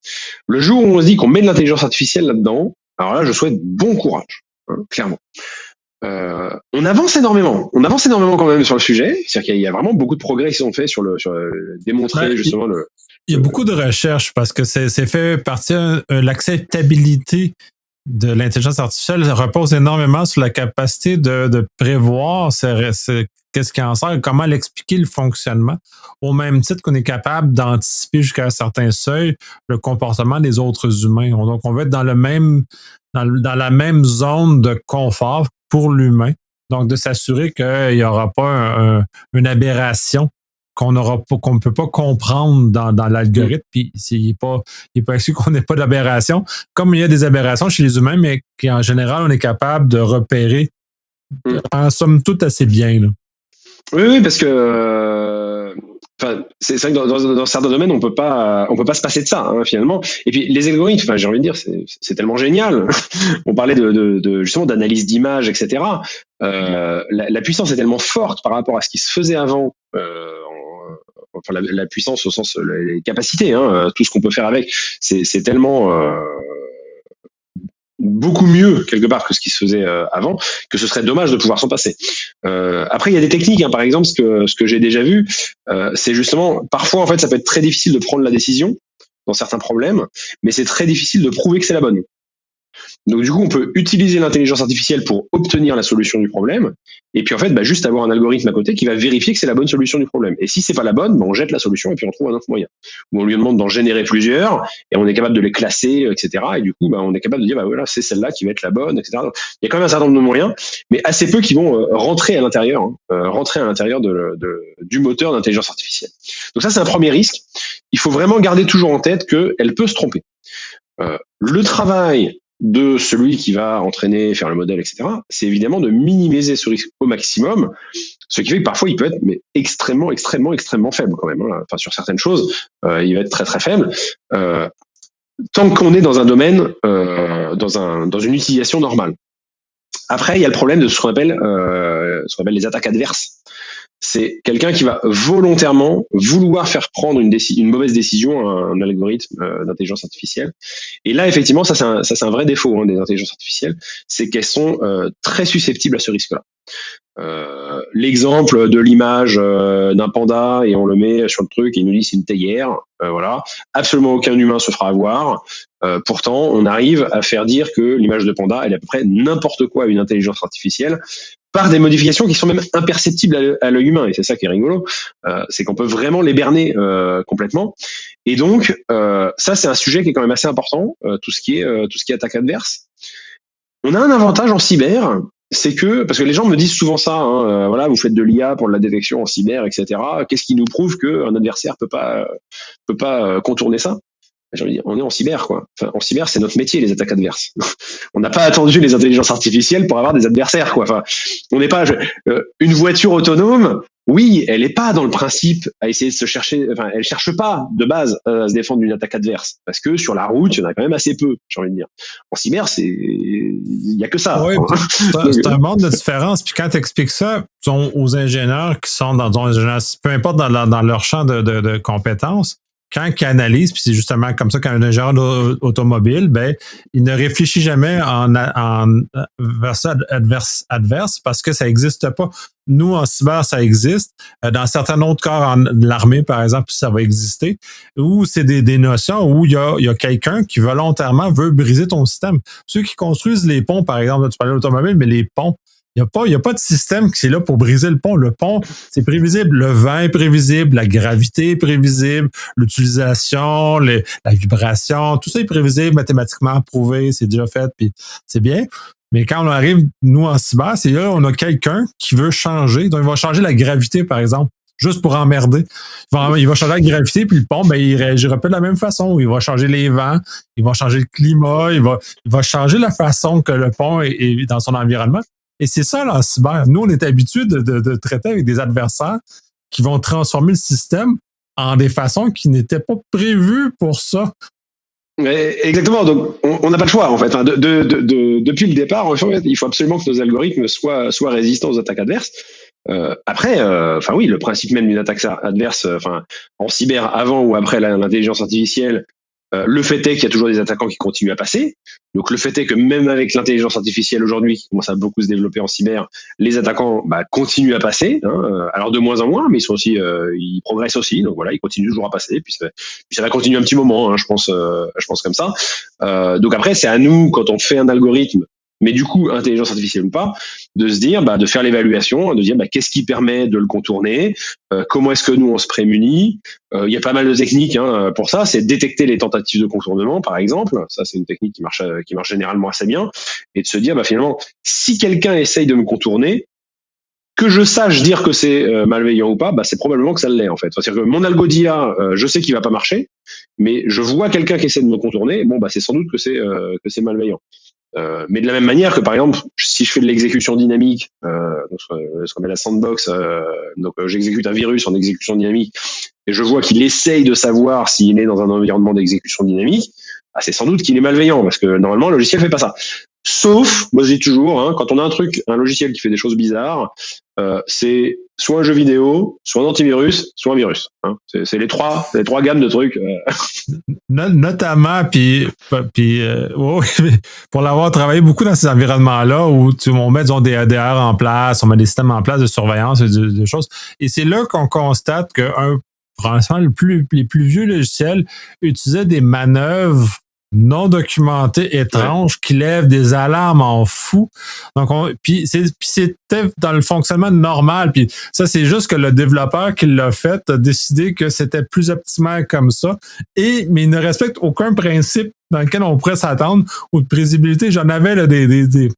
Le jour où on se dit qu'on met de l'intelligence artificielle là-dedans, alors là, je souhaite bon courage. hein, clairement. On avance énormément quand même sur le sujet. C'est-à-dire qu'il y a vraiment beaucoup de progrès qui sont faits sur démontrer justement le. Il y a beaucoup de recherches parce que c'est fait partir l'acceptabilité de l'intelligence artificielle repose énormément sur la capacité de prévoir qu'est-ce qui en sort et comment l'expliquer le fonctionnement, au même titre qu'on est capable d'anticiper jusqu'à un certain seuil le comportement des autres humains. Donc, on va être dans la même zone de confort pour l'humain. Donc, de s'assurer qu'il n'y aura pas une aberration qu'on ne peut pas comprendre dans l'algorithme, puis il n'est pas exclu qu'on n'ait pas d'aberration. Comme il y a des aberrations chez les humains, mais qu'en général, on est capable de repérer en somme toute assez bien. Là. Oui, parce que c'est vrai que dans certains domaines, on peut pas se passer de ça, hein, finalement. Et puis les algorithmes, j'ai envie de dire, c'est tellement génial. On parlait de justement d'analyse d'images, etc. La puissance est tellement forte par rapport à ce qui se faisait avant. Enfin, la puissance au sens les capacités, hein, tout ce qu'on peut faire avec, c'est tellement beaucoup mieux quelque part que ce qui se faisait avant, que ce serait dommage de pouvoir s'en passer. Après, il y a des techniques, hein, par exemple, ce que j'ai déjà vu, c'est justement parfois en fait ça peut être très difficile de prendre la décision dans certains problèmes, mais c'est très difficile de prouver que c'est la bonne. Donc du coup, on peut utiliser l'intelligence artificielle pour obtenir la solution du problème, et puis en fait, juste avoir un algorithme à côté qui va vérifier que c'est la bonne solution du problème. Et si c'est pas la bonne, on jette la solution et puis on trouve un autre moyen. Ou on lui demande d'en générer plusieurs, et on est capable de les classer, etc. Et du coup, on est capable de dire, voilà, c'est celle-là qui va être la bonne, etc. Donc, il y a quand même un certain nombre de moyens, mais assez peu qui vont rentrer à l'intérieur du moteur d'intelligence artificielle. Donc ça, c'est un premier risque. Il faut vraiment garder toujours en tête qu'elle peut se tromper. Le travail de celui qui va entraîner, faire le modèle, etc., c'est évidemment de minimiser ce risque au maximum, ce qui fait que parfois il peut être extrêmement faible quand même. Hein. Enfin, sur certaines choses, il va être très très faible. Tant qu'on est dans un domaine, dans une utilisation normale. Après, il y a le problème de ce qu'on appelle les attaques adverses. C'est quelqu'un qui va volontairement vouloir faire prendre une mauvaise décision à un algorithme d'intelligence artificielle. Et là, effectivement, ça c'est un vrai défaut des intelligences artificielles, c'est qu'elles sont très susceptibles à ce risque-là. L'exemple de l'image d'un panda et on le met sur le truc et il nous dit c'est une théière, voilà. Absolument aucun humain se fera avoir. Pourtant, on arrive à faire dire que l'image de panda, elle est à peu près n'importe quoi à une intelligence artificielle par des modifications qui sont même imperceptibles à l'œil humain. Et c'est ça qui est rigolo, c'est qu'on peut vraiment les berner complètement. Et donc, ça c'est un sujet qui est quand même assez important, tout ce qui est attaque adverse. On a un avantage en cyber, c'est que, parce que les gens me disent souvent ça, voilà, vous faites de l'IA pour de la détection en cyber, etc. Qu'est-ce qui nous prouve qu'un adversaire peut pas contourner ça? J'ai envie de dire, on est en cyber, quoi. Enfin, en cyber, c'est notre métier, les attaques adverses. On n'a pas attendu les intelligences artificielles pour avoir des adversaires, quoi. Enfin, on n'est pas une voiture autonome. Oui, elle n'est pas dans le principe à essayer de se chercher. Enfin, elle cherche pas de base à se défendre d'une attaque adverse, parce que sur la route, il y en a quand même assez peu. J'ai envie de dire. En cyber, il y a que ça. Oui, c'est un monde de différence. Puis quand tu expliques ça aux ingénieurs qui sont peu importe dans leur champ de compétences. Quand ils analysent, puis c'est justement comme ça qu'un ingénieur automobile, il ne réfléchit jamais en version adverse parce que ça n'existe pas. Nous, en cyber, ça existe. Dans certains autres corps de l'armée, par exemple, ça va exister. Où c'est des notions où il y a quelqu'un qui volontairement veut briser ton système. Ceux qui construisent les ponts, par exemple, tu parlais d'automobile, mais les ponts, il n'y a pas de système qui est là pour briser le pont. Le pont, c'est prévisible. Le vent est prévisible, la gravité est prévisible, l'utilisation, la vibration, tout ça est prévisible, mathématiquement prouvé, c'est déjà fait, puis c'est bien. Mais quand on arrive, nous, en cyber, c'est là, on a quelqu'un qui veut changer. Donc, il va changer la gravité, par exemple, juste pour emmerder. Il va changer la gravité, puis le pont, il réagira pas de la même façon. Il va changer les vents, il va changer le climat, il va changer la façon que le pont est dans son environnement. Et c'est ça, là, en cyber. Nous, on est habitués de traiter avec des adversaires qui vont transformer le système en des façons qui n'étaient pas prévues pour ça. Exactement. Donc, on n'a pas le choix, en fait. Enfin, depuis le départ, en fait, il faut absolument que nos algorithmes soient résistants aux attaques adverses. Après, oui, le principe même d'une attaque adverse, en cyber, avant ou après l'intelligence artificielle, Le fait est qu'il y a toujours des attaquants qui continuent à passer. Donc le fait est que même avec l'intelligence artificielle aujourd'hui, qui commence à beaucoup se développer en cyber, les attaquants continuent à passer. Alors de moins en moins, mais ils sont aussi, ils progressent aussi. Donc voilà, ils continuent toujours à passer. Puis ça va continuer un petit moment, je pense comme ça. Donc après, c'est à nous, quand on fait un algorithme, mais du coup, intelligence artificielle ou pas, de se dire, de faire l'évaluation, de dire qu'est-ce qui permet de le contourner, comment est-ce que nous on se prémunit. Il y a pas mal de techniques pour ça, c'est détecter les tentatives de contournement, par exemple. Ça, c'est une technique qui marche généralement assez bien, et de se dire, finalement, si quelqu'un essaye de me contourner, que je sache dire que c'est malveillant ou pas, c'est probablement que ça l'est en fait. C'est-à-dire que mon algo d'IA, je sais qu'il va pas marcher, mais je vois quelqu'un qui essaie de me contourner, c'est sans doute que c'est malveillant. Mais de la même manière que par exemple, si je fais de l'exécution dynamique, ce qu'on appelle la sandbox, donc j'exécute un virus en exécution dynamique et je vois qu'il essaye de savoir s'il est dans un environnement d'exécution dynamique, c'est sans doute qu'il est malveillant parce que normalement le logiciel fait pas ça. Sauf, moi je dis toujours, quand on a un logiciel qui fait des choses bizarres, c'est soit un jeu vidéo, soit un antivirus, soit un virus. C'est les trois gammes de trucs. Notamment, puis pour l'avoir travaillé beaucoup dans ces environnements-là où on met des ADR en place, on met des systèmes en place de surveillance et de choses. Et c'est là qu'on constate que les plus vieux logiciels utilisaient des manœuvres non documentés étranges qui lèvent des alarmes en fou. Donc, puis c'était dans le fonctionnement normal. Puis ça, c'est juste que le développeur qui l'a fait a décidé que c'était plus optimal comme ça. Mais il ne respecte aucun principe dans lequel on pourrait s'attendre ou de prévisibilité. J'en avais là, des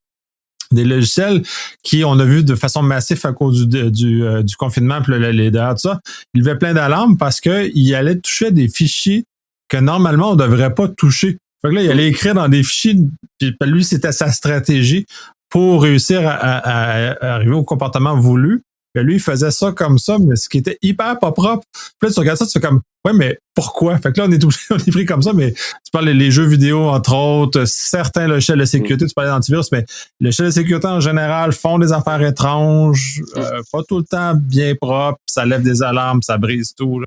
logiciels qui, on a vu de façon massive à cause du confinement, puis les derrière tout ça, il avait plein d'alarmes parce qu'il allait toucher des fichiers que normalement on ne devrait pas toucher. Fait que là, il allait écrire dans des fichiers, puis lui, c'était sa stratégie pour réussir à arriver au comportement voulu. Puis lui, il faisait ça comme ça, mais ce qui était hyper pas propre. Puis là, tu regardes ça, tu fais comme, ouais, mais pourquoi? Fait que là, on est pris comme ça, mais tu parles des jeux vidéo, entre autres, certains logiciels de sécurité, tu parlais d'antivirus, mais les logiciels de sécurité en général font des affaires étranges, pas tout le temps bien propres, ça lève des alarmes, ça brise tout, là.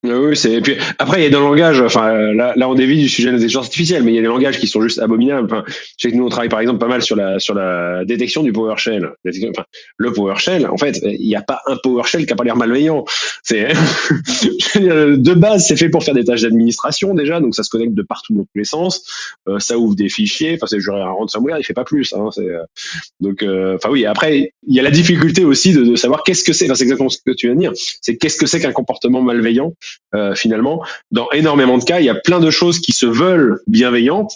Oui, et puis après il y a des langages, là on dévie du sujet de l'intelligence artificielle, mais il y a des langages qui sont juste abominables. Je sais que nous on travaille par exemple pas mal sur la détection du PowerShell. Le PowerShell, en fait, il n'y a pas un PowerShell qui a pas l'air malveillant. C'est de base, c'est fait pour faire des tâches d'administration déjà, donc ça se connecte de partout dans tous les sens, ça ouvre des fichiers, c'est genre un ransomware, il fait pas plus. Donc oui, après il y a la difficulté aussi de savoir qu'est-ce que c'est. C'est exactement ce que tu viens de dire. C'est qu'est-ce que c'est qu'un comportement malveillant. Finalement, dans énormément de cas, il y a plein de choses qui se veulent bienveillantes,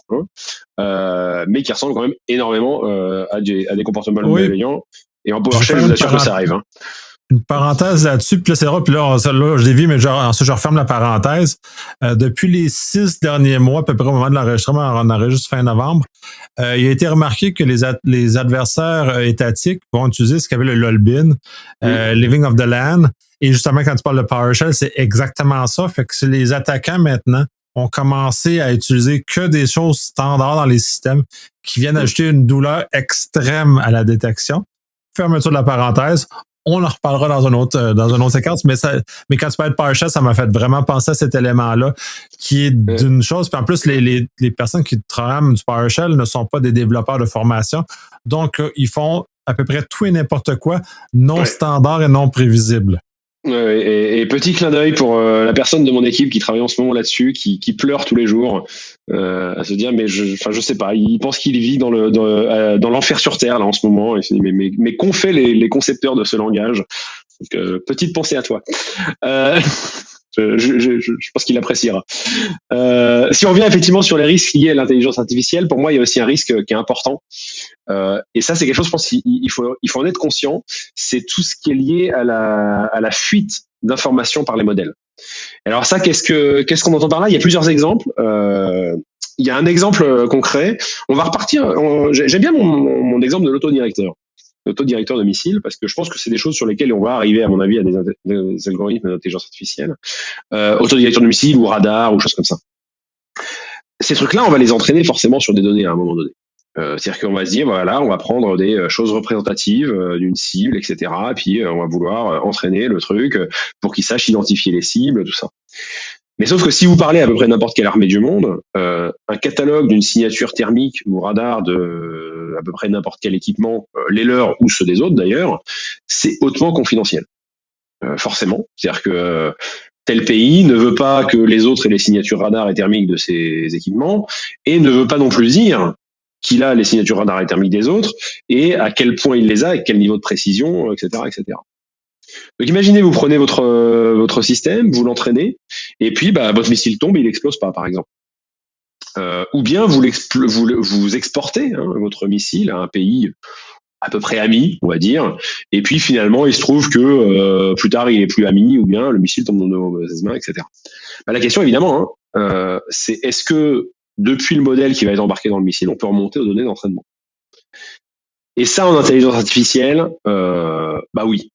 mais qui ressemblent quand même énormément à des comportements malveillants. Et en PowerShell, je vous assure que ça arrive. Une parenthèse là-dessus, puis là, c'est drôle, puis là, je dévie, mais ensuite, je referme la parenthèse. Depuis les 6 derniers mois, à peu près au moment de l'enregistrement, on enregistre fin novembre, il a été remarqué que les adversaires étatiques vont utiliser ce qu'avait le LOLBIN, Living of the Land. Et justement, quand tu parles de PowerShell, c'est exactement ça. Fait que les attaquants, maintenant, ont commencé à utiliser que des choses standards dans les systèmes qui viennent ajouter une douleur extrême à la détection. Fermeture de la parenthèse. On en reparlera dans une autre séquence, mais quand tu parles de PowerShell, ça m'a fait vraiment penser à cet élément-là, qui est d'une chose. Puis en plus, les personnes qui trament du PowerShell ne sont pas des développeurs de formation. Donc, ils font à peu près tout et n'importe quoi, non standard et non prévisible. Et petit clin d'œil pour la personne de mon équipe qui travaille en ce moment là-dessus, qui pleure tous les jours, à se dire mais je sais pas, il pense qu'il vit dans l'enfer sur terre là en ce moment. Il se dit mais qu'ont fait les concepteurs de ce langage? Donc, petite pensée à toi. Je pense qu'il appréciera. Si on revient effectivement sur les risques liés à l'intelligence artificielle, pour moi il y a aussi un risque qui est important. Et ça, c'est quelque chose, je pense qu'il faut en être conscient. C'est tout ce qui est lié à la fuite d'informations par les modèles. Alors ça, qu'est-ce qu'on entend par là? Il y a plusieurs exemples. Il y a un exemple concret. On va repartir. J'aime bien mon exemple de l'autodirecteur de missile, parce que je pense que c'est des choses sur lesquelles on va arriver, à mon avis, à des algorithmes d'intelligence artificielle. Autodirecteur de missile ou radar ou choses comme ça. Ces trucs-là, on va les entraîner forcément sur des données à un moment donné. C'est-à-dire qu'on va se dire, voilà, on va prendre des choses représentatives d'une cible, etc. Et puis on va vouloir entraîner le truc pour qu'il sache identifier les cibles, tout ça. Mais sauf que si vous parlez à peu près n'importe quelle armée du monde, un catalogue d'une signature thermique ou radar de à peu près n'importe quel équipement, les leurs ou ceux des autres d'ailleurs, c'est hautement confidentiel. Forcément. C'est-à-dire que tel pays ne veut pas que les autres aient les signatures radar et thermiques de ses équipements et ne veut pas non plus dire qu'il a les signatures radar et thermiques des autres et à quel point il les a, avec quel niveau de précision, etc., etc. Donc imaginez, vous prenez votre système, vous l'entraînez, et puis votre missile tombe et il explose pas, par exemple. Ou bien vous exportez votre missile à un pays à peu près ami, on va dire, et puis finalement il se trouve que plus tard il est plus ami, ou bien le missile tombe dans nos mauvaises mains, etc. La question évidemment, c'est est-ce que depuis le modèle qui va être embarqué dans le missile, on peut remonter aux données d'entraînement? Et ça, en intelligence artificielle, oui.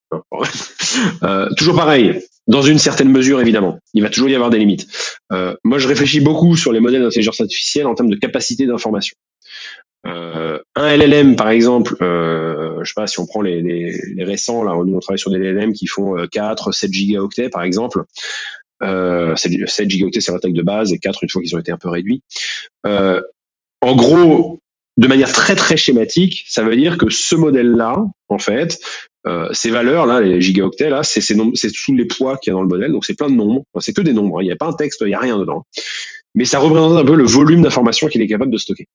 Toujours pareil, dans une certaine mesure, évidemment. Il va toujours y avoir des limites. Moi, je réfléchis beaucoup sur les modèles d'intelligence artificielle en termes de capacité d'information. Un LLM, par exemple, je sais pas, si on prend les récents, là, nous on travaille sur des LLM qui font 4, 7 gigaoctets, par exemple. 7 gigaoctets, c'est la taille de base, et 4 une fois qu'ils ont été un peu réduits. En gros, de manière très très schématique, ça veut dire que ce modèle-là, en fait, ces valeurs-là, les gigaoctets, là, c'est tous les poids qu'il y a dans le modèle, donc c'est plein de nombres, c'est que des nombres, il n'y a pas un texte, il n'y a rien dedans. Mais ça représente un peu le volume d'informations qu'il est capable de stocker.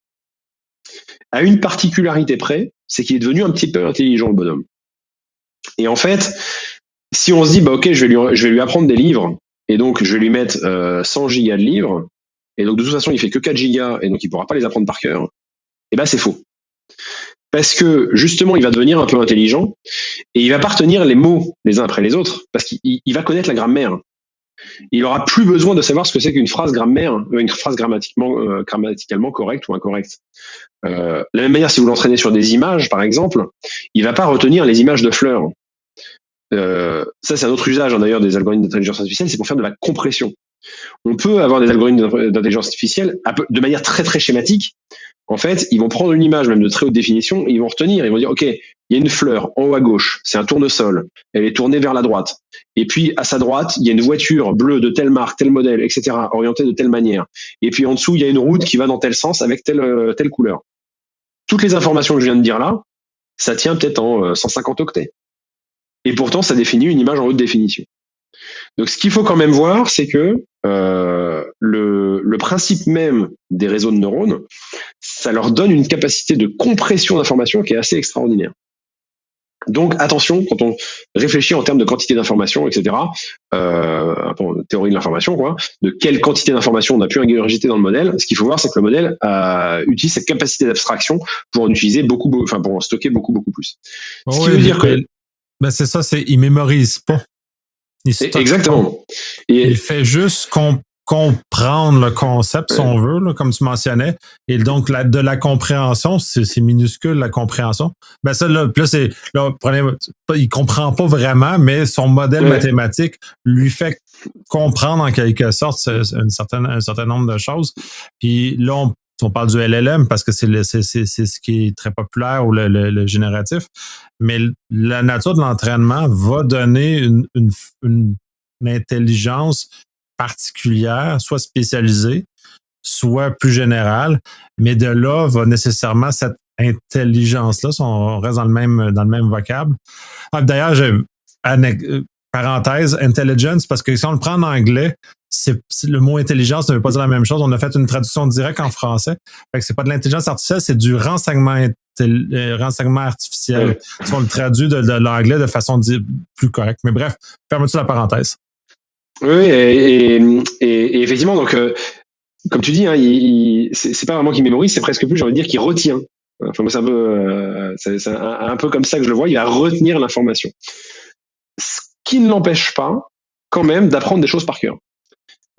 À une particularité près, c'est qu'il est devenu un petit peu intelligent, le bonhomme. Et en fait, si on se dit, ok, je vais lui apprendre des livres, et donc je vais lui mettre 100 gigas de livres, et donc de toute façon, il fait que 4 gigas, et donc il pourra pas les apprendre par cœur, c'est faux. Parce que justement, il va devenir un peu intelligent et il va pas retenir les mots les uns après les autres parce qu'il va connaître la grammaire. Il aura plus besoin de savoir ce que c'est qu'une phrase grammaire, une phrase grammaticalement correcte ou incorrecte. De la même manière, si vous l'entraînez sur des images, par exemple, il va pas retenir les images de fleurs. Ça, c'est un autre usage d'ailleurs des algorithmes d'intelligence artificielle, c'est pour faire de la compression. On peut avoir des algorithmes d'intelligence artificielle de manière très très schématique. En fait, ils vont prendre une image même de très haute définition et ils vont retenir, ils vont dire, ok, il y a une fleur en haut à gauche, c'est un tournesol, elle est tournée vers la droite. Et puis à sa droite, il y a une voiture bleue de telle marque, tel modèle, etc., orientée de telle manière. Et puis en dessous, il y a une route qui va dans tel sens avec telle couleur. Toutes les informations que je viens de dire là, ça tient peut-être en 150 octets. Et pourtant, ça définit une image en haute définition. Donc ce qu'il faut quand même voir, c'est que le principe même des réseaux de neurones, ça leur donne une capacité de compression d'informations qui est assez extraordinaire. Donc attention, quand on réfléchit en termes de quantité d'informations, etc., théorie de l'information, quoi, de quelle quantité d'informations on a pu ingurgiter dans le modèle, ce qu'il faut voir, c'est que le modèle utilise cette capacité d'abstraction pour en utiliser pour en stocker beaucoup plus. Ce qui veut dire que c'est ça, il mémorise pas. Exactement. Il fait juste comprendre le concept, si on veut, là, comme tu mentionnais. Et donc, de la compréhension, c'est minuscule, la compréhension. Ça, il comprend pas vraiment, mais son modèle mathématique lui fait comprendre en quelque sorte un certain nombre de choses. Puis là, on parle du LLM parce que c'est ce qui est très populaire, ou le génératif. Mais la nature de l'entraînement va donner une intelligence particulière, soit spécialisée, soit plus générale, mais de là va nécessairement cette intelligence-là, si on reste dans le même vocable. D'ailleurs, parenthèse, intelligence, parce que si on le prend en anglais, le mot intelligence ne veut pas dire la même chose. On a fait une traduction directe en français. Fait que c'est pas de l'intelligence artificielle, c'est du renseignement artificiel. Si on le traduit de l'anglais de façon plus correcte. Mais bref, ferme-tu la parenthèse. Oui, et effectivement, donc comme tu dis, c'est pas vraiment qu'il mémorise, c'est presque plus, j'ai envie de dire, qu'il retient. Enfin, c'est un peu comme ça que je le vois. Il va retenir l'information, ce qui ne l'empêche pas, quand même, d'apprendre des choses par cœur.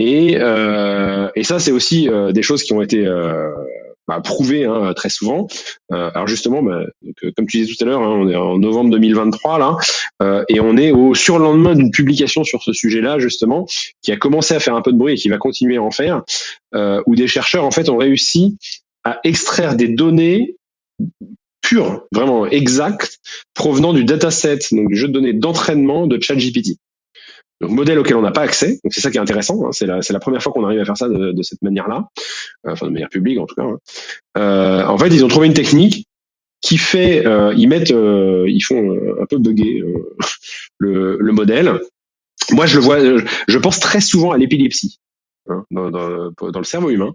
Et ça, c'est aussi des choses qui ont été prouvées très souvent. Alors justement, comme tu disais tout à l'heure, on est en novembre 2023 là, et on est au surlendemain d'une publication sur ce sujet-là justement, qui a commencé à faire un peu de bruit et qui va continuer à en faire, où des chercheurs en fait ont réussi à extraire des données pures, vraiment exactes, provenant du dataset, donc du jeu de données d'entraînement de ChatGPT. Donc, modèle auquel on n'a pas accès. Donc, c'est ça qui est intéressant. Hein. C'est la première fois qu'on arrive à faire ça de cette manière-là. Enfin, de manière publique, en tout cas. Hein. En fait, ils ont trouvé une technique qui fait, ils font un peu bugger le modèle. Moi, je pense très souvent à l'épilepsie. Hein, dans le cerveau humain,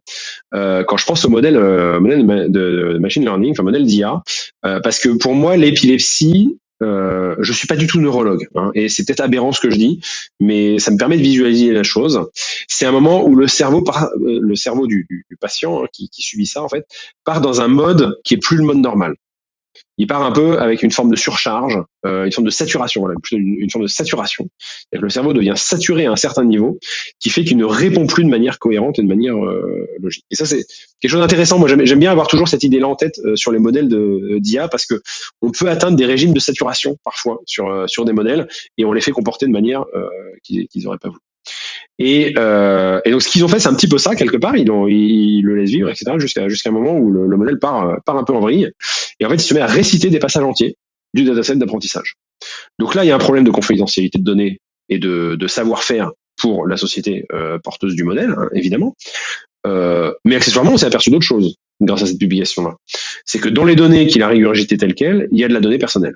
quand je pense au modèle de machine learning, enfin modèle d'IA, parce que pour moi l'épilepsie, je suis pas du tout neurologue, hein, et c'est peut-être aberrant ce que je dis, mais ça me permet de visualiser la chose. C'est un moment où le cerveau du patient, hein, qui subit ça en fait, part dans un mode qui est plus le mode normal. Il part un peu avec une forme de surcharge, une forme de saturation, voilà, plutôt une forme de saturation. Le cerveau devient saturé à un certain niveau, qui fait qu'il ne répond plus de manière cohérente et de manière logique. Et ça, c'est quelque chose d'intéressant. Moi, j'aime bien avoir toujours cette idée-là en tête sur les modèles d'IA, parce que on peut atteindre des régimes de saturation parfois sur des modèles, et on les fait comporter de manière qu'ils n'auraient pas voulu. Et donc ce qu'ils ont fait, c'est un petit peu ça quelque part. Ils le laissent vivre, etc. jusqu'à un moment où le modèle part un peu en vrille. Et en fait, il se met à réciter des passages entiers du dataset d'apprentissage. Donc là, il y a un problème de confidentialité de données et de savoir-faire pour la société porteuse du modèle, hein, évidemment. Mais accessoirement, on s'est aperçu d'autre chose grâce à cette publication-là. C'est que dans les données qu'il a régurgitées telles quelles, il y a de la donnée personnelle.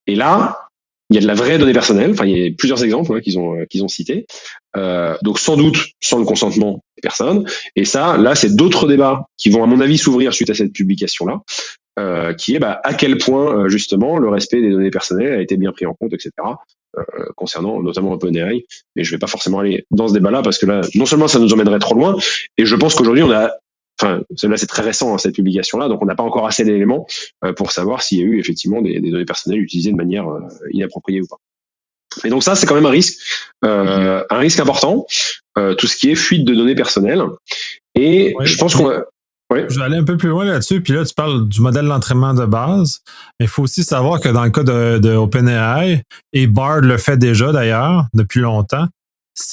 Et là, il y a de la vraie donnée personnelle. Enfin, il y a plusieurs exemples, hein, qu'ils ont cités. Donc sans doute sans le consentement des personnes. Et ça, là, c'est d'autres débats qui vont, à mon avis, s'ouvrir suite à cette publication-là, qui est à quel point justement le respect des données personnelles a été bien pris en compte, etc. Concernant notamment OpenAI. Mais je vais pas forcément aller dans ce débat-là, parce que là, non seulement ça nous emmènerait trop loin, et je pense qu'aujourd'hui là, c'est très récent, hein, cette publication-là, donc on n'a pas encore assez d'éléments pour savoir s'il y a eu effectivement des données personnelles utilisées de manière inappropriée ou pas. Et donc ça, c'est quand même un risque important, tout ce qui est fuite de données personnelles. Et ouais, je pense qu'on va... Ouais. Je vais aller un peu plus loin là-dessus, puis là, tu parles du modèle d'entraînement de base, mais il faut aussi savoir que dans le cas de OpenAI, et Bard le fait déjà d'ailleurs, depuis longtemps,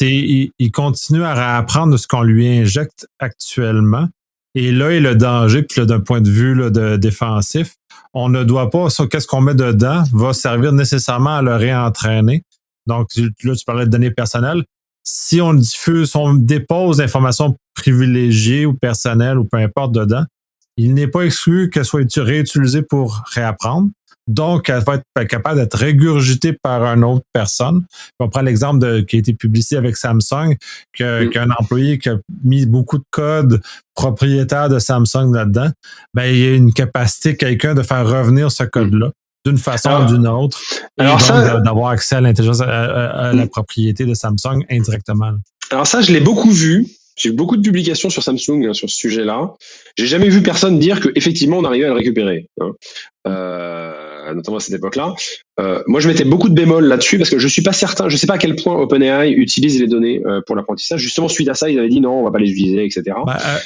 il continue à réapprendre de ce qu'on lui injecte actuellement. Et là est le danger, puis là, d'un point de vue là, défensif, on ne doit pas, qu'est-ce qu'on met dedans va servir nécessairement à le réentraîner. Donc là, tu parlais de données personnelles. Si on dépose l'information privilégiée ou personnelle ou peu importe dedans, il n'est pas exclu qu'elle soit réutilisée pour réapprendre. Donc, elle va être capable d'être régurgitée par une autre personne. On prend l'exemple qui a été publié avec Samsung, qu'un employé qui a mis beaucoup de code propriétaire de Samsung là-dedans, il y a une capacité, quelqu'un, de faire revenir ce code-là d'une façon ou d'une autre, et donc d'avoir accès à l'intelligence, à la propriété de Samsung indirectement. Alors ça, je l'ai beaucoup vu. J'ai vu beaucoup de publications sur Samsung, sur ce sujet-là. J'ai jamais vu personne dire que effectivement on arrivait à le récupérer, hein. Notamment à cette époque-là. Moi, je mettais beaucoup de bémols là-dessus, parce que je suis pas certain, je sais pas à quel point OpenAI utilise les données pour l'apprentissage. Justement, suite à ça, ils avaient dit non, on va pas les utiliser, etc.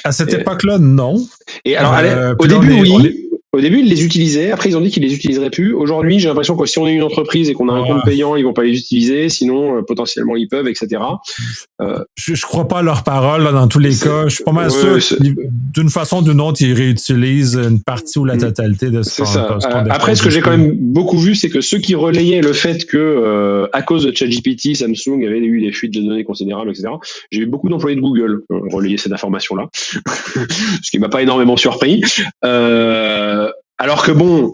À cette époque-là, non. Et alors, au début, oui. Au début, ils les utilisaient. Après, ils ont dit qu'ils les utiliseraient plus. Aujourd'hui, j'ai l'impression que si on est une entreprise et qu'on a un compte payant, ils vont pas les utiliser. Sinon, potentiellement, ils peuvent, etc. Je crois pas à leurs paroles là, dans tous les cas. Je suis pas mal sûr d'une façon ou d'une autre, ils réutilisent une partie ou la totalité de ce qu'on Après, ce que j'ai quand même beaucoup vu, c'est que ceux qui relayaient le fait que à cause de ChatGPT, Samsung avait eu des fuites de données considérables, etc. J'ai vu beaucoup d'employés de Google relayer cette information-là, ce qui m'a pas énormément surpris. Alors que bon,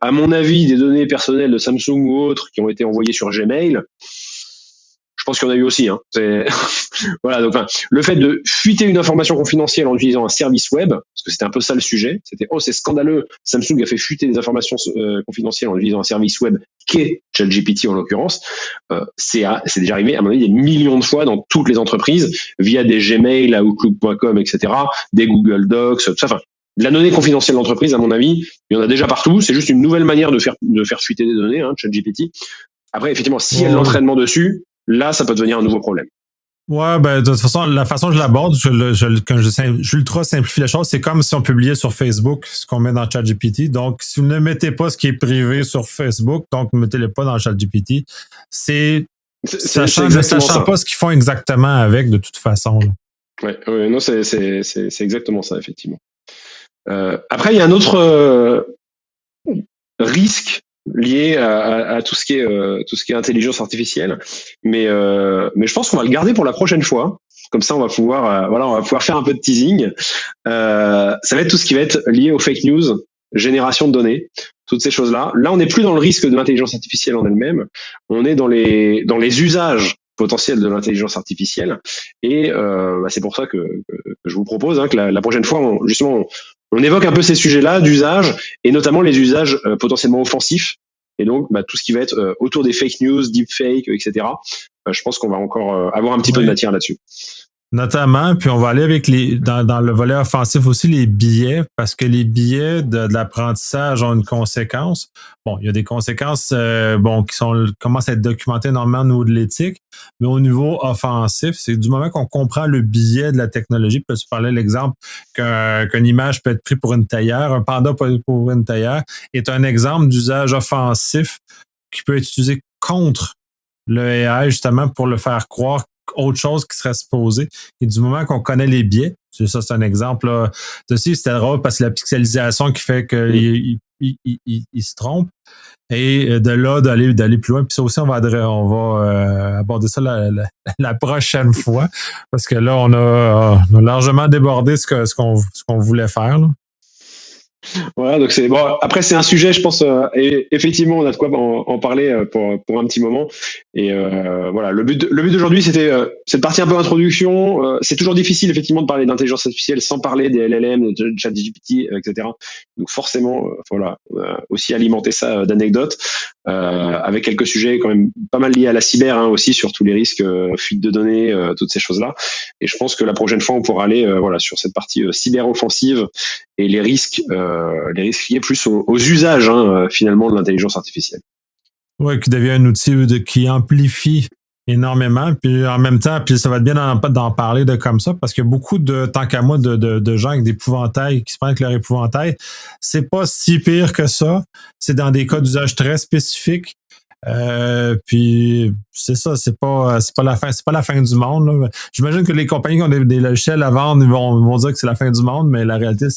à mon avis, des données personnelles de Samsung ou autres qui ont été envoyées sur Gmail, je pense qu'il y en a eu aussi, hein. Voilà, donc le fait de fuiter une information confidentielle en utilisant un service web, parce que c'était un peu ça le sujet, c'était c'est scandaleux, Samsung a fait fuiter des informations confidentielles en utilisant un service web qu'est ChatGPT en l'occurrence. C'est déjà arrivé, à mon avis, des millions de fois dans toutes les entreprises, via des Gmail, Outlook.com, etc., des Google Docs, tout ça. De la donnée confidentielle d'entreprise, à mon avis, il y en a déjà partout. C'est juste une nouvelle manière de faire fuiter des données, hein, ChatGPT. Après, effectivement, s'il y a de l'entraînement dessus, là, ça peut devenir un nouveau problème. Ouais, de toute façon, la façon dont je l'aborde, j'ultra simplifie la chose, c'est comme si on publiait sur Facebook ce qu'on met dans ChatGPT. Donc, si vous ne mettez pas ce qui est privé sur Facebook, donc ne mettez-le pas dans ChatGPT. Sachant pas ce qu'ils font exactement avec, de toute façon. Ouais, non, c'est exactement ça, effectivement. Après, il y a un autre risque lié à tout ce qui est intelligence artificielle. Mais je pense qu'on va le garder pour la prochaine fois. Comme ça, on va pouvoir faire un peu de teasing. Ça va être tout ce qui va être lié aux fake news, génération de données, toutes ces choses-là. Là, on n'est plus dans le risque de l'intelligence artificielle en elle-même. On est dans les usages potentiels de l'intelligence artificielle. Et c'est pour ça que je vous propose que la prochaine fois, on évoque un peu ces sujets-là d'usage, et notamment les usages potentiellement offensifs. Et donc, tout ce qui va être autour des fake news, deepfake, etc. Je pense qu'on va encore avoir un petit peu de matière là-dessus. Notamment, puis on va aller avec dans le volet offensif aussi, les biais, parce que les biais de l'apprentissage ont une conséquence. Bon, il y a des conséquences qui commencent à être documentées énormément au niveau de l'éthique, mais au niveau offensif, c'est du moment qu'on comprend le biais de la technologie. Puis tu parlais l'exemple qu'une image peut être prise pour une théière, un panda peut être pour une théière, est un exemple d'usage offensif qui peut être utilisé contre le AI, justement, pour le faire croire autre chose qui serait supposé. Et du moment qu'on connaît les biais, ça c'est un exemple. Là. Ceci, c'était drôle parce que la pixelisation qui fait qu'il il se trompe. Et de là, d'aller plus loin. Puis ça aussi, on va aborder ça la prochaine fois. Parce que là, on a largement débordé ce qu'on voulait faire. Là. Voilà, donc c'est bon. Après, c'est un sujet, je pense, et effectivement, on a de quoi en parler pour un petit moment. Et voilà, le but d'aujourd'hui, c'était cette partie un peu introduction. C'est toujours difficile, effectivement, de parler d'intelligence artificielle sans parler des LLM, de ChatGPT, etc. Donc forcément, voilà, on a aussi alimenter ça d'anecdotes, avec quelques sujets quand même pas mal liés à la cyber aussi, sur tous les risques, fuite de données, toutes ces choses-là. Et je pense que la prochaine fois, on pourra aller voilà sur cette partie cyber-offensive et les risques liés plus aux usages finalement de l'intelligence artificielle. Oui, qui devient un outil qui amplifie énormément, puis en même temps, puis ça va être bien d'en parler de comme ça, parce qu'il y a beaucoup tant qu'à moi, de gens avec des épouvantails qui se prennent avec leur épouvantail. C'est pas si pire que ça. C'est dans des cas d'usage très spécifiques. Puis c'est ça, c'est pas la fin du monde. Là. J'imagine que les compagnies qui ont des logiciels à vendre, ils vont dire que c'est la fin du monde, mais la réalité,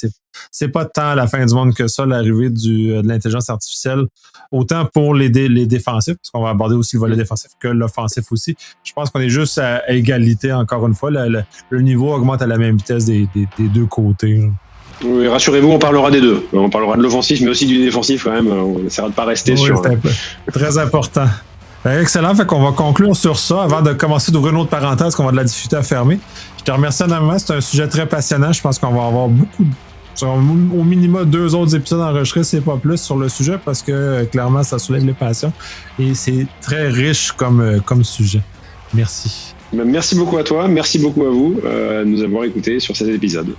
c'est pas tant la fin du monde que ça, l'arrivée de l'intelligence artificielle, autant pour les défensifs, parce qu'on va aborder aussi le volet défensif que l'offensif aussi. Je pense qu'on est juste à égalité, encore une fois. Le niveau augmente à la même vitesse des deux côtés. Là. Oui, rassurez-vous, on parlera des deux. On parlera de l'offensif, mais aussi du défensif quand même. On essaiera de pas rester sur. C'est très important. Excellent. Fait qu'on va conclure sur ça avant de commencer d'ouvrir une autre parenthèse qu'on va de la difficulté à fermer. Je te remercie énormément. C'est un sujet très passionnant. Je pense qu'on va avoir au minimum 2 autres épisodes enregistrés, c'est pas plus, sur le sujet parce que clairement, ça soulève les passions et c'est très riche comme sujet. Merci. Merci beaucoup à toi. Merci beaucoup à vous de nous avoir écoutés sur cet épisode.